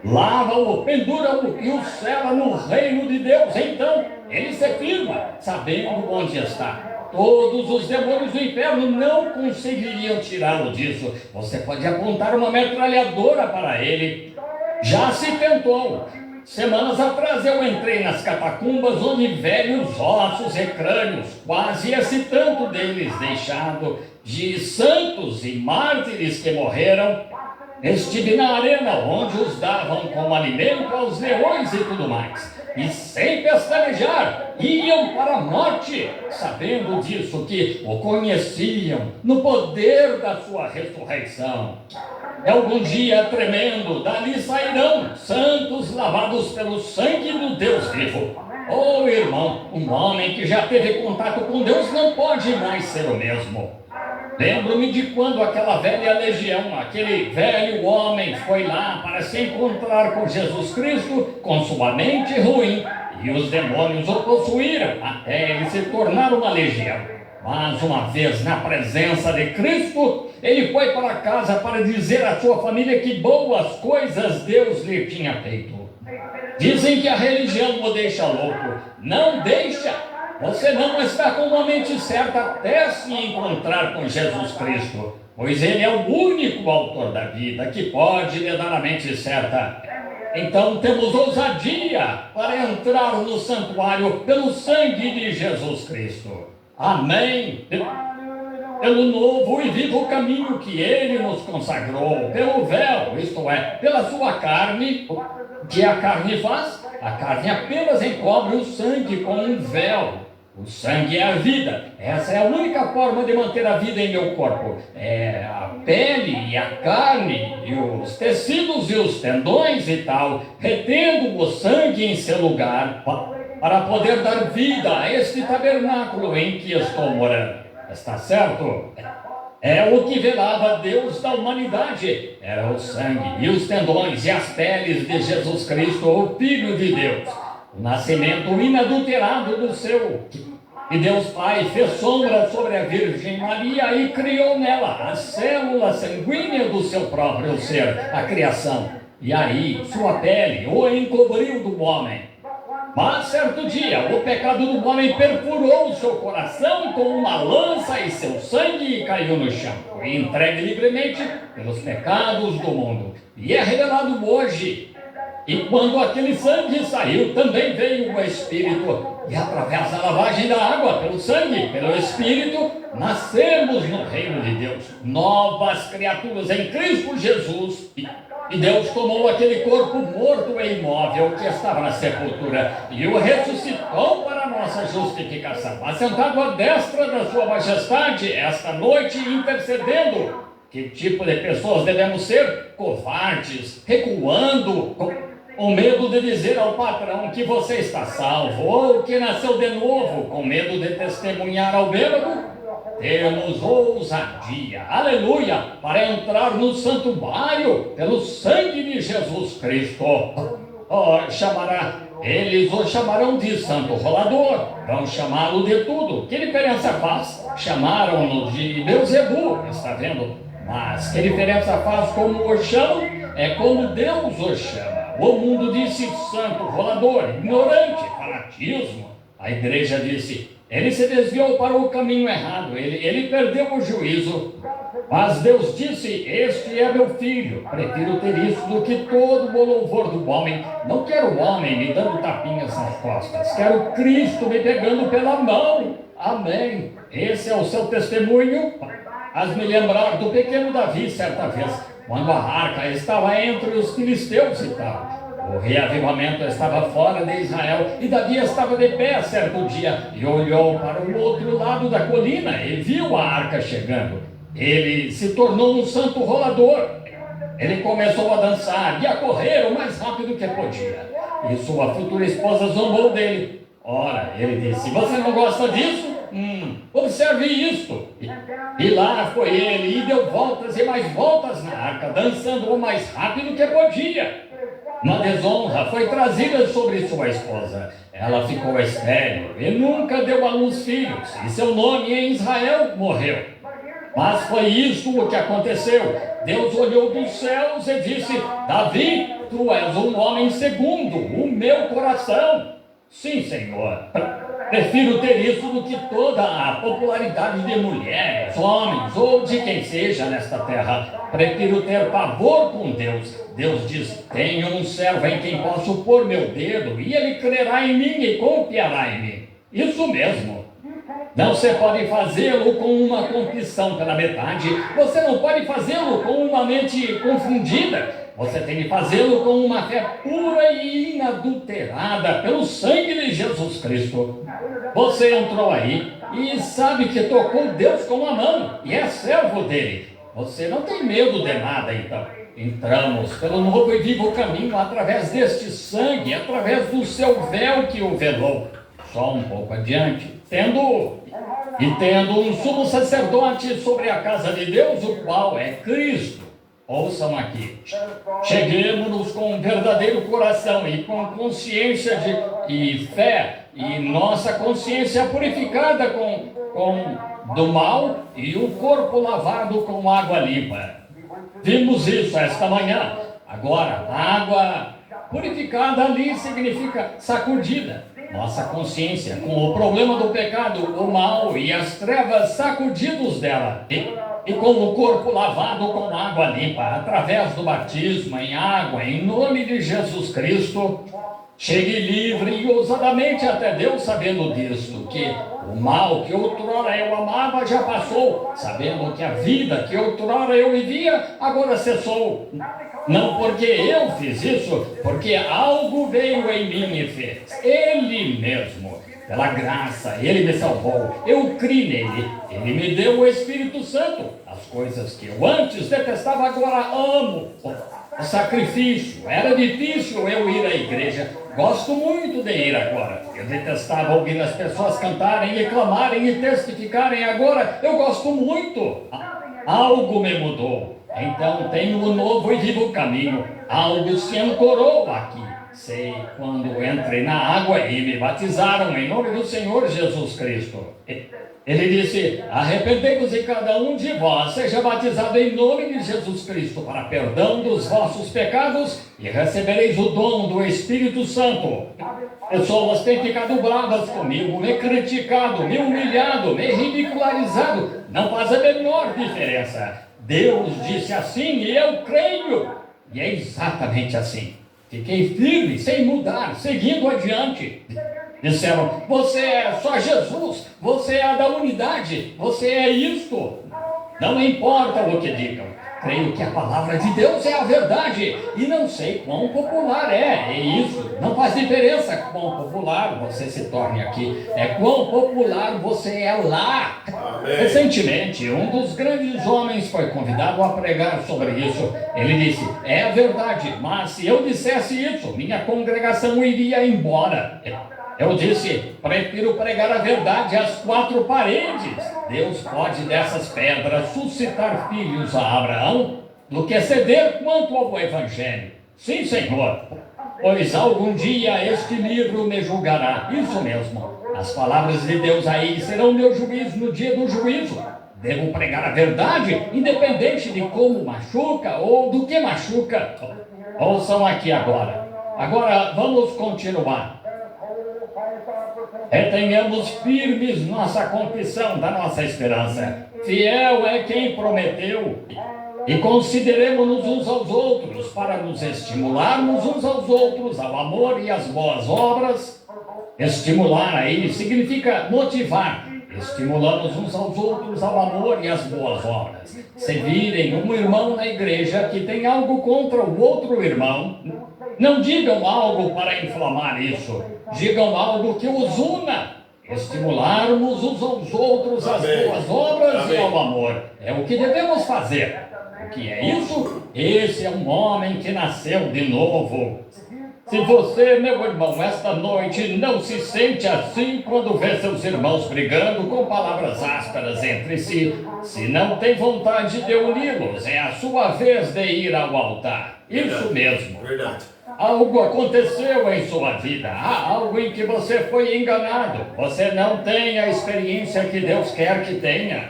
C: lava-o, pendura-o e o sela no reino de Deus. Então ele se firma, sabendo onde está. Todos os demônios do inferno não conseguiriam tirá-lo disso. Você pode apontar uma metralhadora para ele. Já se tentou. Semanas atrás eu entrei nas catacumbas onde velhos ossos e crânios, quase esse tanto deles deixado, de santos e mártires que morreram. Estive na arena onde os davam como alimento aos leões e tudo mais. E sem pestanejar, iam para a morte, sabendo disso, que o conheciam no poder da sua ressurreição. É algum dia tremendo, dali sairão santos lavados pelo sangue do Deus vivo. Oh, irmão, um homem que já teve contato com Deus não pode mais ser o mesmo. Lembro-me de quando aquela velha legião, aquele velho homem foi lá para se encontrar com Jesus Cristo com sua mente ruim, e os demônios o possuíram até ele se tornar uma legião. Mas uma vez na presença de Cristo, ele foi para casa para dizer à sua família que boas coisas Deus lhe tinha feito. Dizem que a religião o deixa louco. Não deixa! Você não está com a mente certa até se encontrar com Jesus Cristo, pois Ele é o único autor da vida que pode lhe dar a mente certa. Então temos ousadia para entrar no santuário pelo sangue de Jesus Cristo. Amém. Pelo novo e vivo caminho que Ele nos consagrou, pelo véu, isto é, pela sua carne. O que a carne faz? A carne apenas encobre o sangue com um véu. O sangue é a vida. Essa é a única forma de manter a vida em meu corpo. É a pele e a carne, e os tecidos e os tendões e tal, retendo o sangue em seu lugar, para poder dar vida a este tabernáculo em que estou morando. Está certo? É o que velava Deus da humanidade. Era o sangue e os tendões e as peles de Jesus Cristo, o Filho de Deus. O nascimento inadulterado do seu. E Deus Pai fez sombra sobre a Virgem Maria e criou nela a célula sanguínea do seu próprio ser, a criação. E aí, sua pele o encobriu do homem. Mas certo dia, o pecado do homem perfurou o seu coração com uma lança e seu sangue caiu no chão. Foi entregue livremente pelos pecados do mundo. E é revelado hoje. E quando aquele sangue saiu, também veio o Espírito. E através da lavagem da água, pelo sangue, pelo Espírito, nascemos no reino de Deus. Novas criaturas em Cristo Jesus. E Deus tomou aquele corpo morto e imóvel que estava na sepultura e o ressuscitou para a nossa justificação. Assentado à destra da sua majestade, esta noite intercedendo. Que tipo de pessoas devemos ser? Covardes, recuando, com medo de dizer ao patrão que você está salvo, ou que nasceu de novo, com medo de testemunhar ao bêbado. Temos ousadia, aleluia, para entrar no santuário pelo sangue de Jesus Cristo. Eles o chamarão de santo rolador, vão chamá-lo de tudo. Que diferença faz? Chamaram-no de Beelzebu, está vendo? Mas que diferença faz como o chamam? É como Deus o chama. O mundo disse santo rolador, ignorante, fanatismo. A igreja disse: ele se desviou para o caminho errado, ele perdeu o juízo. Mas Deus disse: este é meu filho, prefiro ter isso do que todo o louvor do homem. Não quero o homem me dando tapinhas nas costas, quero Cristo me pegando pela mão. Amém. Esse é o seu testemunho? Faz me lembrar do pequeno Davi certa vez, quando a arca estava entre os filisteus e tal. O reavivamento estava fora de Israel e Davi estava de pé certo dia e olhou para o outro lado da colina e viu a arca chegando. Ele se tornou um santo rolador. Ele começou a dançar e a correr o mais rápido que podia. E sua futura esposa zombou dele. Ora, ele disse: você não gosta disso? Observe isto. E lá foi ele, e deu voltas e mais voltas na arca, dançando o mais rápido que podia. Uma desonra foi trazida sobre sua esposa. Ela ficou estéril e nunca deu à luz filhos, e seu nome em Israel morreu. Mas foi isto o que aconteceu. Deus olhou dos céus e disse: Davi, tu és um homem segundo o meu coração. Sim, Senhor. Prefiro ter isso do que toda a popularidade de mulheres, homens ou de quem seja nesta terra. Prefiro ter pavor com Deus. Deus diz: tenho um servo em quem posso pôr meu dedo, e ele crerá em mim e confiará em mim. Isso mesmo. Não se pode fazê-lo com uma confissão pela metade. Você não pode fazê-lo com uma mente confundida. Você tem que fazê-lo com uma fé pura e inadulterada pelo sangue de Jesus Cristo. Você entrou aí e sabe que tocou Deus com a mão e é servo dele. Você não tem medo de nada, então. Entramos pelo novo e vivo caminho através deste sangue, através do seu véu que o velou. Só um pouco adiante, tendo um sumo sacerdote sobre a casa de Deus, o qual é Cristo. Ouçam aqui. Cheguemos-nos com um verdadeiro coração e com consciência e fé, e nossa consciência purificada do mal e o corpo lavado com água limpa. Vimos isso esta manhã. Agora, água purificada ali significa sacudida. Nossa consciência com o problema do pecado, o mal e as trevas sacudidos dela. E com o corpo lavado com água limpa, através do batismo em água, em nome de Jesus Cristo, chegue livre e ousadamente até Deus, sabendo disto, que o mal que outrora eu amava já passou, sabendo que a vida que outrora eu vivia agora cessou. Não porque eu fiz isso, porque algo veio em mim e fez. Ele mesmo. Pela graça, Ele me salvou, eu criei nele, Ele me deu o Espírito Santo. As coisas que eu antes detestava, agora amo. O sacrifício, era difícil eu ir à igreja, gosto muito de ir agora. Eu detestava ouvir as pessoas cantarem e clamarem e testificarem, agora eu gosto muito. Algo me mudou, então tenho um novo e vivo caminho, algo se ancorou aqui. Sei quando entrei na água e me batizaram em nome do Senhor Jesus Cristo. Ele disse: arrependei-vos e cada um de vós seja batizado em nome de Jesus Cristo para perdão dos vossos pecados e recebereis o dom do Espírito Santo. Pessoas têm ficado bravas comigo, me criticado, me humilhado, me ridicularizado. Não faz a menor diferença. Deus disse assim e eu creio. E é exatamente assim. Fiquei firme, sem mudar, seguindo adiante. Disseram: você é só Jesus, você é da unidade, você é isto. Não importa o que digam, creio que a palavra de Deus é a verdade. E não sei quão popular é isso. Não faz diferença quão popular você se torne aqui. É quão popular você é lá. Amém. Recentemente, um dos grandes homens foi convidado a pregar sobre isso. Ele disse: é a verdade, mas se eu dissesse isso, minha congregação iria embora. Eu disse: prefiro pregar a verdade às quatro paredes. Deus pode dessas pedras suscitar filhos a Abraão do que ceder quanto ao Evangelho. Sim, Senhor, pois algum dia este livro me julgará. Isso mesmo, as palavras de Deus aí serão meu juízo no dia do juízo. Devo pregar a verdade, independente de como machuca ou do que machuca. Ouçam aqui agora. Agora vamos continuar. Retenhamos firmes nossa confissão da nossa esperança. Fiel é quem prometeu. E consideremos-nos uns aos outros para nos estimularmos uns aos outros ao amor e às boas obras. Estimular aí significa motivar. Estimulamos uns aos outros ao amor e às boas obras. Se virem um irmão na igreja que tem algo contra o outro irmão, não digam algo para inflamar isso. Digam algo que os una. Estimularmos uns aos outros às boas obras e ao amor. É o que devemos fazer. O que é isso? Esse é um homem que nasceu de novo. Se você, meu irmão, esta noite não se sente assim quando vê seus irmãos brigando com palavras ásperas entre si, se não tem vontade de uni-los, é a sua vez de ir ao altar. Isso mesmo.
B: Verdade.
C: Algo aconteceu em sua vida, há algo em que você foi enganado. Você não tem a experiência que Deus quer que tenha.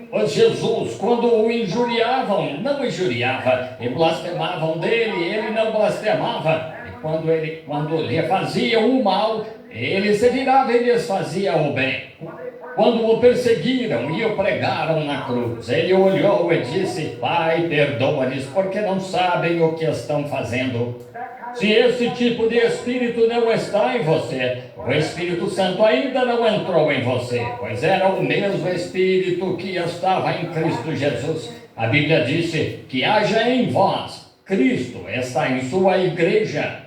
C: Pois Jesus, quando o injuriavam, não injuriava, e blasfemavam dele, ele não blasfemava. E quando lhe faziam o mal, ele se virava e lhes fazia o bem. Quando o perseguiram e o pregaram na cruz, ele olhou e disse: Pai, perdoa-lhes, porque não sabem o que estão fazendo. Se esse tipo de espírito não está em você, o Espírito Santo ainda não entrou em você, pois era o mesmo Espírito que estava em Cristo Jesus. A Bíblia disse que haja em vós. Cristo está em sua igreja.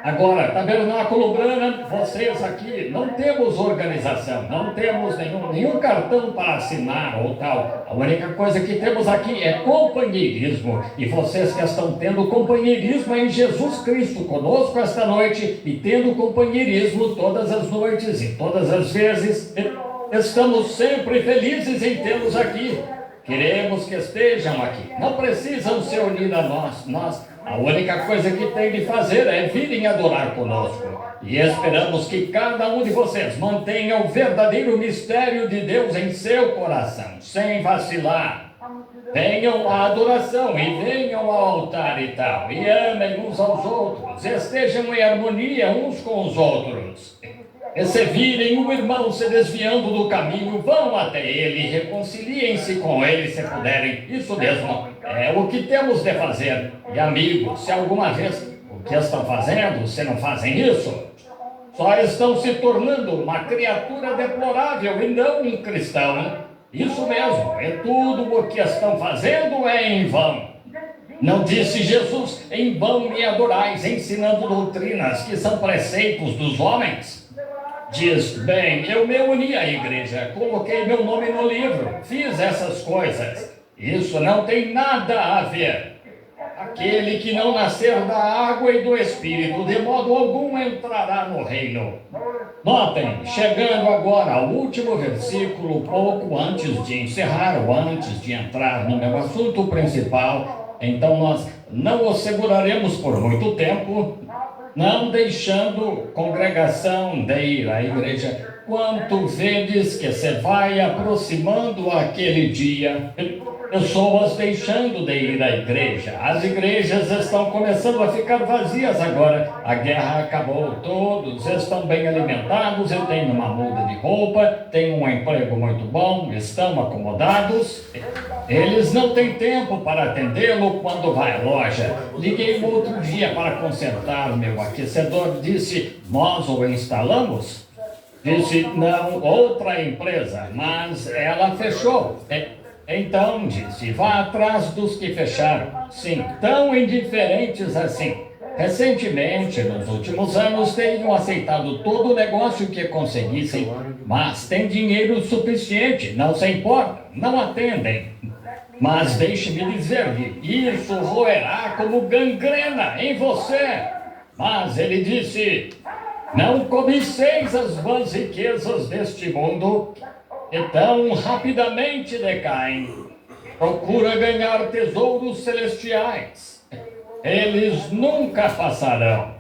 C: Agora, Tabernáculo Brana, vocês aqui, não temos organização, não temos nenhum cartão para assinar ou tal. A única coisa que temos aqui é companheirismo. E vocês que estão tendo companheirismo em Jesus Cristo conosco esta noite e tendo companheirismo todas as noites e todas as vezes, estamos sempre felizes em tê-los aqui. Queremos que estejam aqui. Não precisam se unir a nós. A única coisa que tem de fazer é virem adorar conosco. E esperamos que cada um de vocês mantenha o verdadeiro mistério de Deus em seu coração, sem vacilar. Venham à adoração e venham ao altar e tal. E amem uns aos outros. Estejam em harmonia uns com os outros. E se virem um irmão se desviando do caminho, vão até ele e reconciliem-se com ele se puderem. Isso mesmo, é o que temos de fazer. E amigos, se alguma vez o que estão fazendo, se não fazem isso, só estão se tornando uma criatura deplorável e não um cristão. Isso mesmo, e tudo o que estão fazendo é em vão. Não disse Jesus: em vão me adorais, ensinando doutrinas que são preceitos dos homens? Diz: bem, eu me uni à igreja, coloquei meu nome no livro, fiz essas coisas. Isso não tem nada a ver. Aquele que não nascer da água e do Espírito, de modo algum entrará no reino. Notem, chegando agora ao último versículo, pouco antes de encerrar ou antes de entrar no meu assunto principal, então nós não o seguraremos por muito tempo, não deixando congregação de ir à igreja. Quanto vedes que se vai aproximando aquele dia, pessoas deixando de ir à igreja. As igrejas estão começando a ficar vazias agora. A guerra acabou, todos estão bem alimentados, eu tenho uma muda de roupa, tenho um emprego muito bom, estão acomodados. Eles não têm tempo para atendê-lo quando vai à loja. Liguei um outro dia para consertar meu aquecedor, disse: nós o instalamos? Disse: não, outra empresa, mas ela fechou. Então disse: vá atrás dos que fecharam. Sim, tão indiferentes assim. Recentemente, nos últimos anos, tenham aceitado todo o negócio que conseguissem, mas têm dinheiro suficiente, não se importam, não atendem. Mas deixe-me dizer-lhe, isso roerá como gangrena em você. Mas ele disse: não cobiceis as vãs riquezas deste mundo, que tão rapidamente decaem. Procura ganhar tesouros celestiais. Eles nunca passarão.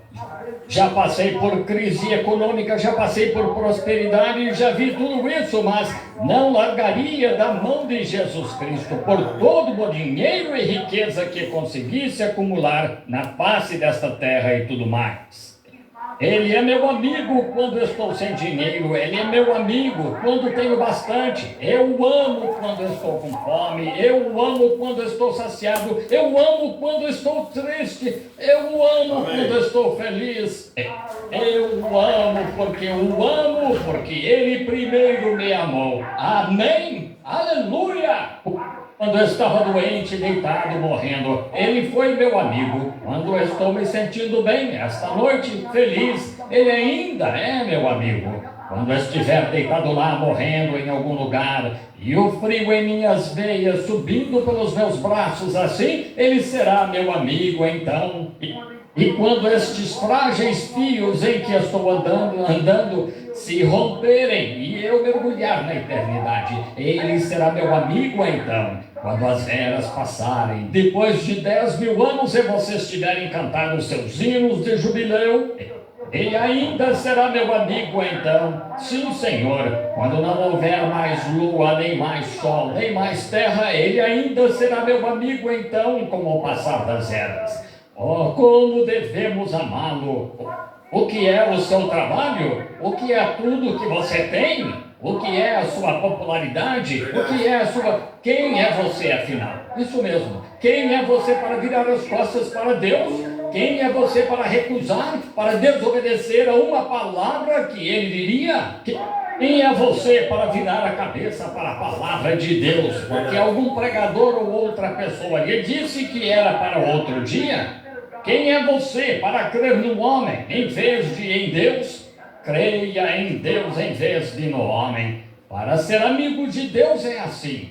C: Já passei por crise econômica, já passei por prosperidade, já vi tudo isso, mas não largaria da mão de Jesus Cristo por todo o dinheiro e riqueza que conseguisse acumular na face desta terra e tudo mais. Ele é meu amigo quando estou sem dinheiro, ele é meu amigo quando tenho bastante. Eu amo quando estou com fome, eu amo quando estou saciado, eu amo quando estou triste, eu amo quando estou feliz. Eu amo porque ele primeiro me amou. Amém? Aleluia! Quando eu estava doente, deitado, morrendo, ele foi meu amigo. Quando eu estou me sentindo bem, esta noite, feliz, ele ainda é meu amigo. Quando eu estiver deitado lá, morrendo em algum lugar, e o frio em minhas veias subindo pelos meus braços assim, ele será meu amigo então. E quando estes frágeis fios em que estou andando se romperem e eu mergulhar na eternidade, ele será meu amigo então. Quando as eras passarem, depois de 10.000 anos e vocês tiverem cantado os seus hinos de jubileu, ele ainda será meu amigo então. Sim, Senhor, quando não houver mais lua, nem mais sol, nem mais terra, ele ainda será meu amigo então, como o passar das eras. Oh, como devemos amá-lo! O que é o seu trabalho? O que é tudo que você tem? O que é a sua popularidade? O que é a sua... Quem é você, afinal? Isso mesmo. Quem é você para virar as costas para Deus? Quem é você para recusar, para desobedecer a uma palavra que ele diria? Quem é você para virar a cabeça para a palavra de Deus? Porque algum pregador ou outra pessoa lhe disse que era para outro dia? Quem é você para crer no homem em vez de em Deus? Creia em Deus em vez de no homem. Para ser amigo de Deus é assim.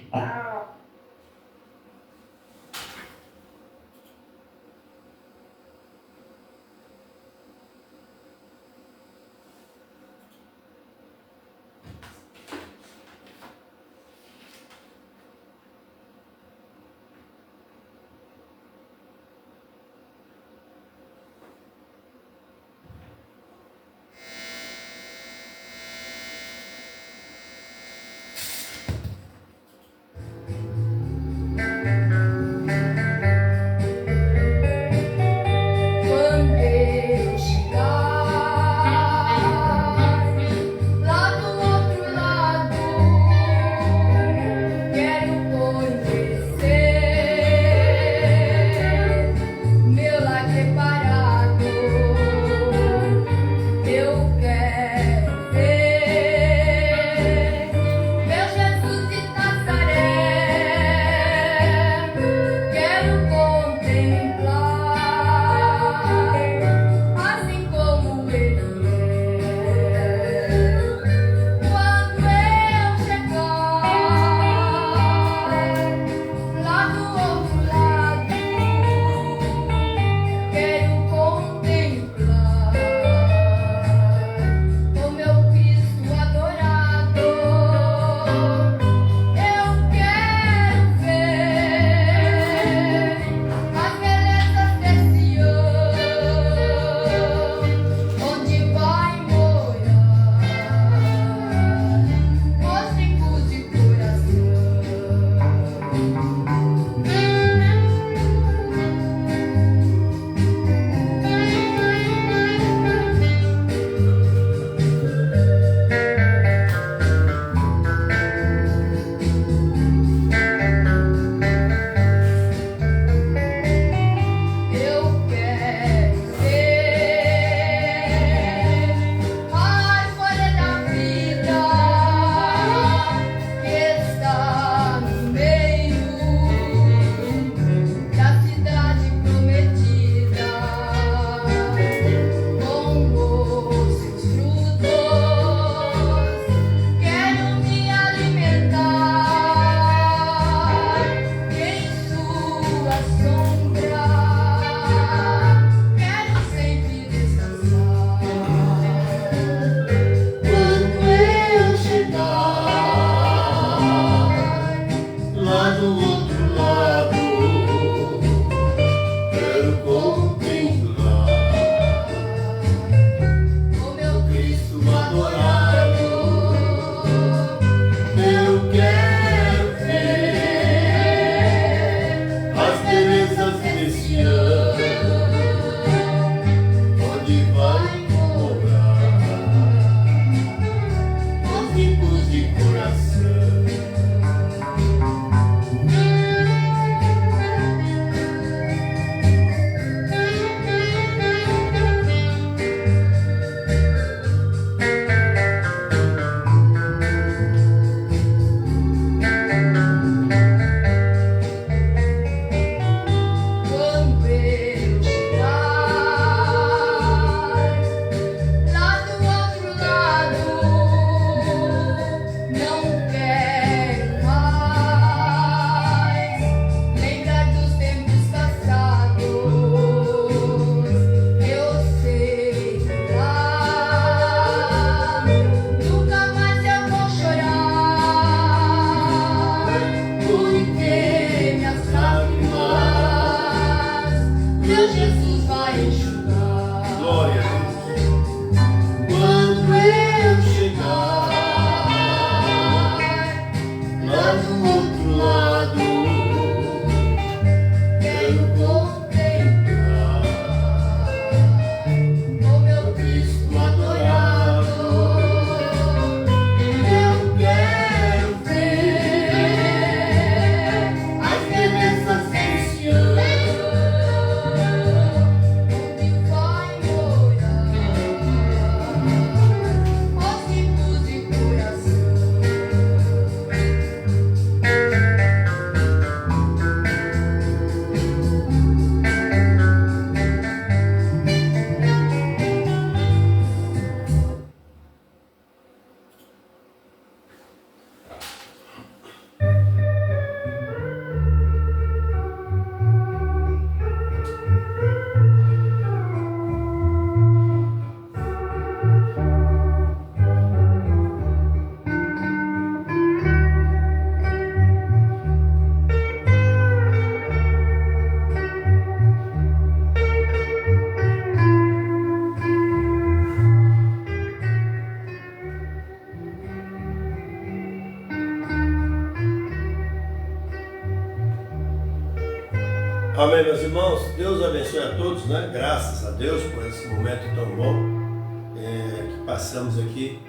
B: Amém, meus irmãos. Deus abençoe a todos, né? Graças a Deus por esse momento tão bom que passamos aqui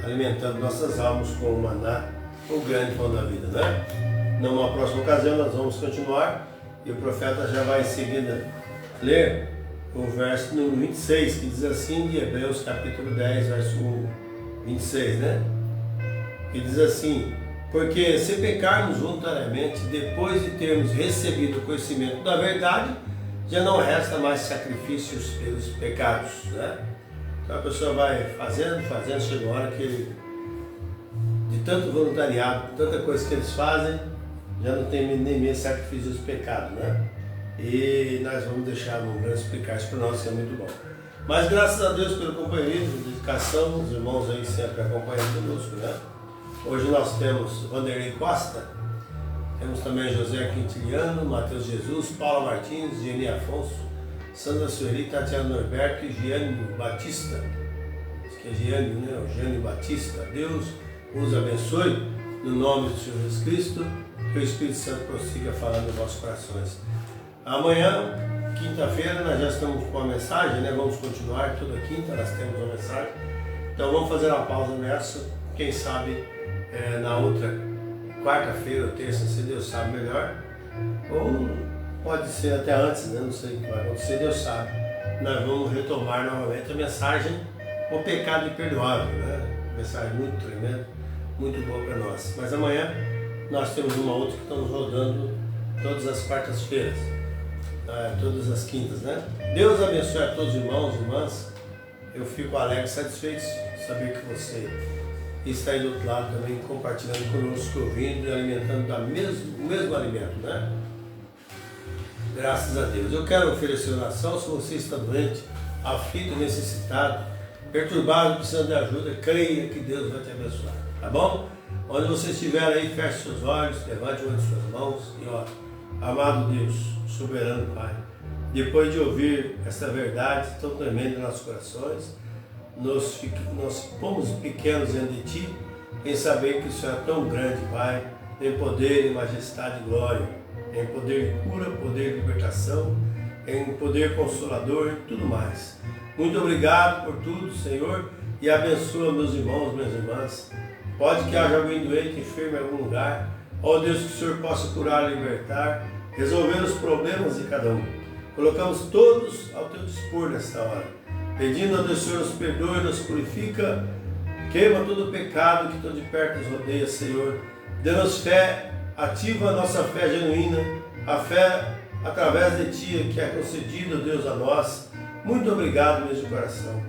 B: alimentando nossas almas com o maná, o grande pão da vida, né? Numa próxima ocasião nós vamos continuar e o profeta já vai em seguida ler o verso número 26, que diz assim, de Hebreus capítulo 10, verso 26, né? Que diz assim: porque se pecarmos voluntariamente, depois de termos recebido o conhecimento da verdade, já não resta mais sacrifícios pelos pecados, né? Então a pessoa vai fazendo, chega uma hora que ele, de tanto voluntariado, tanta coisa que eles fazem, já não tem nem mesmo sacrifício dos pecados, né? E nós vamos deixar o Bruno explicar isso para nós, que é muito bom. Mas graças a Deus pelo companheirismo, dedicação, os irmãos aí sempre acompanhando conosco, né? Hoje nós temos Vanderlei Costa, temos também José Quintiliano, Matheus Jesus, Paula Martins, Geni Afonso, Sandra Sueli, Tatiana Norberto e Giane Batista. Acho que é Giane, né? O Giane Batista. Deus os abençoe no nome do Senhor Jesus Cristo, que o Espírito Santo prossiga falando em vossos corações. Amanhã, quinta-feira, nós já estamos com a mensagem, né? Vamos continuar, toda quinta nós temos uma mensagem. Então vamos fazer uma pausa nessa, quem sabe na outra quarta-feira ou terça, se Deus sabe melhor, ou pode ser até antes, né? Não sei o que vai acontecer, Deus sabe. Nós vamos retomar novamente a mensagem O Pecado Imperdoável, né? Uma mensagem muito tremenda, muito boa para nós. Mas amanhã nós temos uma outra que estamos rodando todas as quartas-feiras, todas as quintas, né? Deus abençoe a todos os irmãos e irmãs. Eu fico alegre e satisfeito de saber que você está aí do outro lado também compartilhando conosco, ouvindo e alimentando o mesmo alimento, né? Graças a Deus. Eu quero oferecer oração. Se você está doente, aflito, necessitado, perturbado, precisando de ajuda, creia que Deus vai te abençoar, tá bom? Onde você estiver aí, feche seus olhos, levante uma de suas mãos e ore. Amado Deus, soberano Pai, depois de ouvir essa verdade tão tremenda em nossos corações, nós pomos pequenos diante de Ti, em saber que o Senhor é tão grande, Pai, em poder, em majestade e glória, em poder de cura, poder de libertação, em poder consolador e tudo mais. Muito obrigado por tudo, Senhor, e abençoa meus irmãos, minhas irmãs. Pode que haja alguém doente, enfermo em algum lugar. Ó Deus, que o Senhor possa curar, libertar, resolver os problemas de cada um. Colocamos todos ao Teu dispor nesta hora, pedindo a Deus, Senhor, nos perdoe, nos purifica, queima todo o pecado que tão de perto nos rodeia, Senhor. Dê-nos fé, ativa a nossa fé genuína, a fé através de Ti, que é concedida, Deus, a nós. Muito obrigado, mesmo de coração.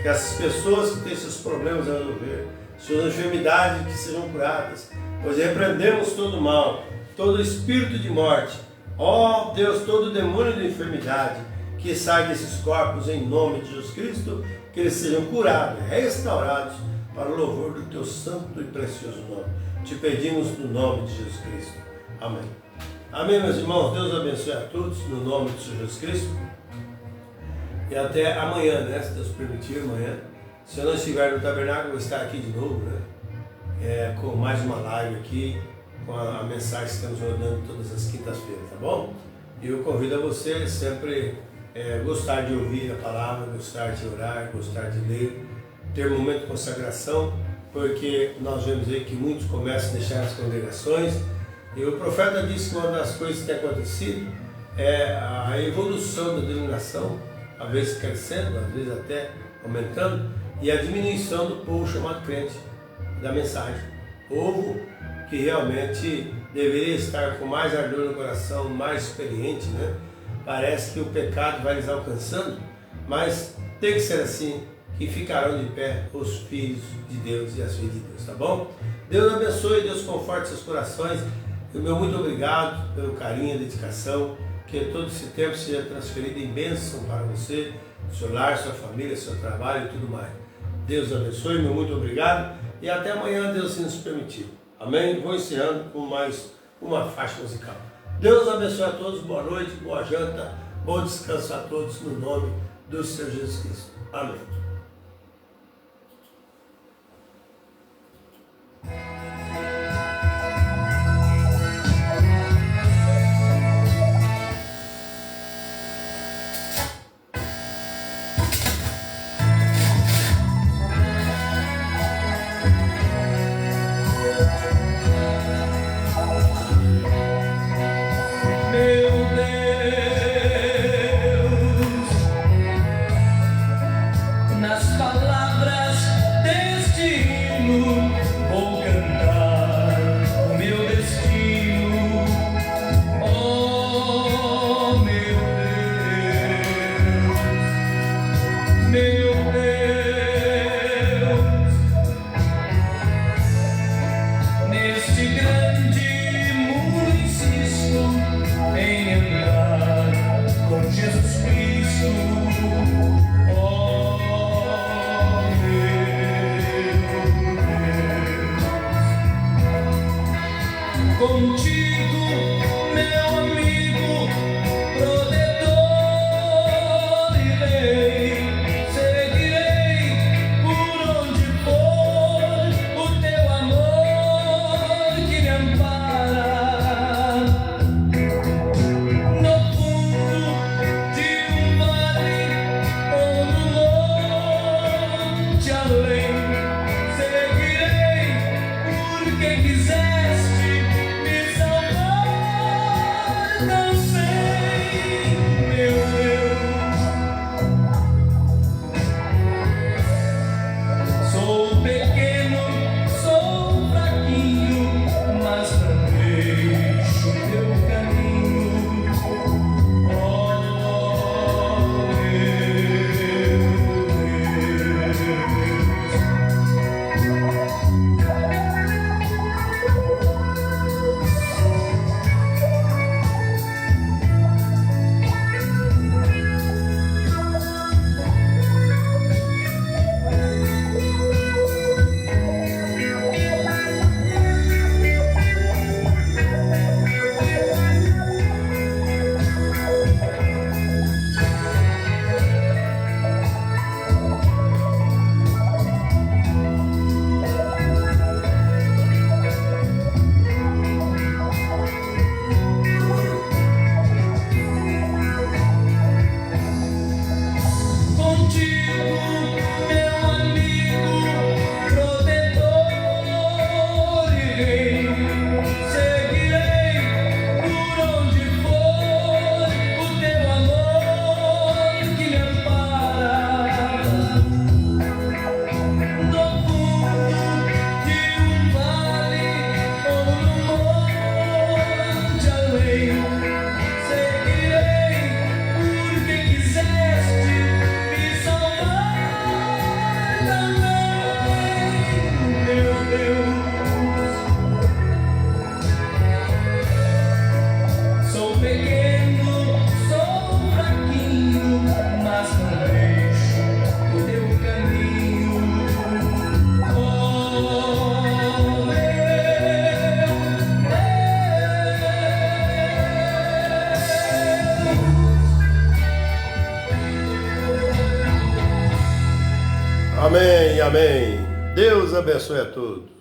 B: Que essas pessoas que têm seus problemas a resolver, suas enfermidades que sejam curadas, pois repreendemos todo o mal, todo espírito de morte, ó Deus, todo demônio de enfermidade, que sai desses corpos em nome de Jesus Cristo, que eles sejam curados, restaurados para o louvor do Teu santo e precioso nome. Te pedimos no nome de Jesus Cristo. Amém. Amém, meus irmãos. Deus abençoe a todos no nome de Jesus Cristo. E até amanhã, né? Se Deus permitir, amanhã. Se eu não estiver no tabernáculo, eu vou estar aqui de novo, né? Com mais uma live aqui, com a mensagem que estamos rodando todas as quintas-feiras, tá bom? E eu convido a você sempre gostar de ouvir a palavra, gostar de orar, gostar de ler, ter um momento de consagração, porque nós vemos aí que muitos começam a deixar as congregações, e o profeta disse que uma das coisas que tem acontecido é a evolução da denominação, às vezes crescendo, às vezes até aumentando, e a diminuição do povo chamado crente, da mensagem. Povo que realmente deveria estar com mais ardor no coração, mais experiente, né? Parece que o pecado vai lhes alcançando, mas tem que ser assim, que ficarão de pé os filhos de Deus e as filhas de Deus, tá bom? Deus abençoe, Deus conforte seus corações. E o meu muito obrigado pelo carinho e dedicação, que todo esse tempo seja transferido em bênção para você, seu lar, sua família, seu trabalho e tudo mais. Deus abençoe, meu muito obrigado, e até amanhã, Deus se nos permitir. Amém? Vou encerrando com mais uma faixa musical. Deus abençoe a todos, boa noite, boa janta, bom descanso a todos, no nome do Senhor Jesus Cristo. Amém.
A: nas palavras deste hino vou cantar o meu destino. Oh, meu Deus, neste grande mundo insisto em andar com Jesus Cristo. Oh, meu Deus, contigo, meu amigo, protetor e rei, seguirei por onde for o teu amor que me ampara. No fundo de um vale ou no monte além, seguirei porque quiseste me salvar. Não sei, meu Deus, sou pequeno, sou fraquinho, mas não deixo teu caminho. Oh, meu contigo, meu amigo, protetor e rei, seguirei por onde for o teu amor que me ampara. No fundo de um vale ou no monte além, seguirei porque quiseste me salvar também, meu Deus. Sou pequeno, sou fraquinho, mas não deixo o teu caminho. Oh, meu Deus.
B: Amém, amém. Deus abençoe a todos.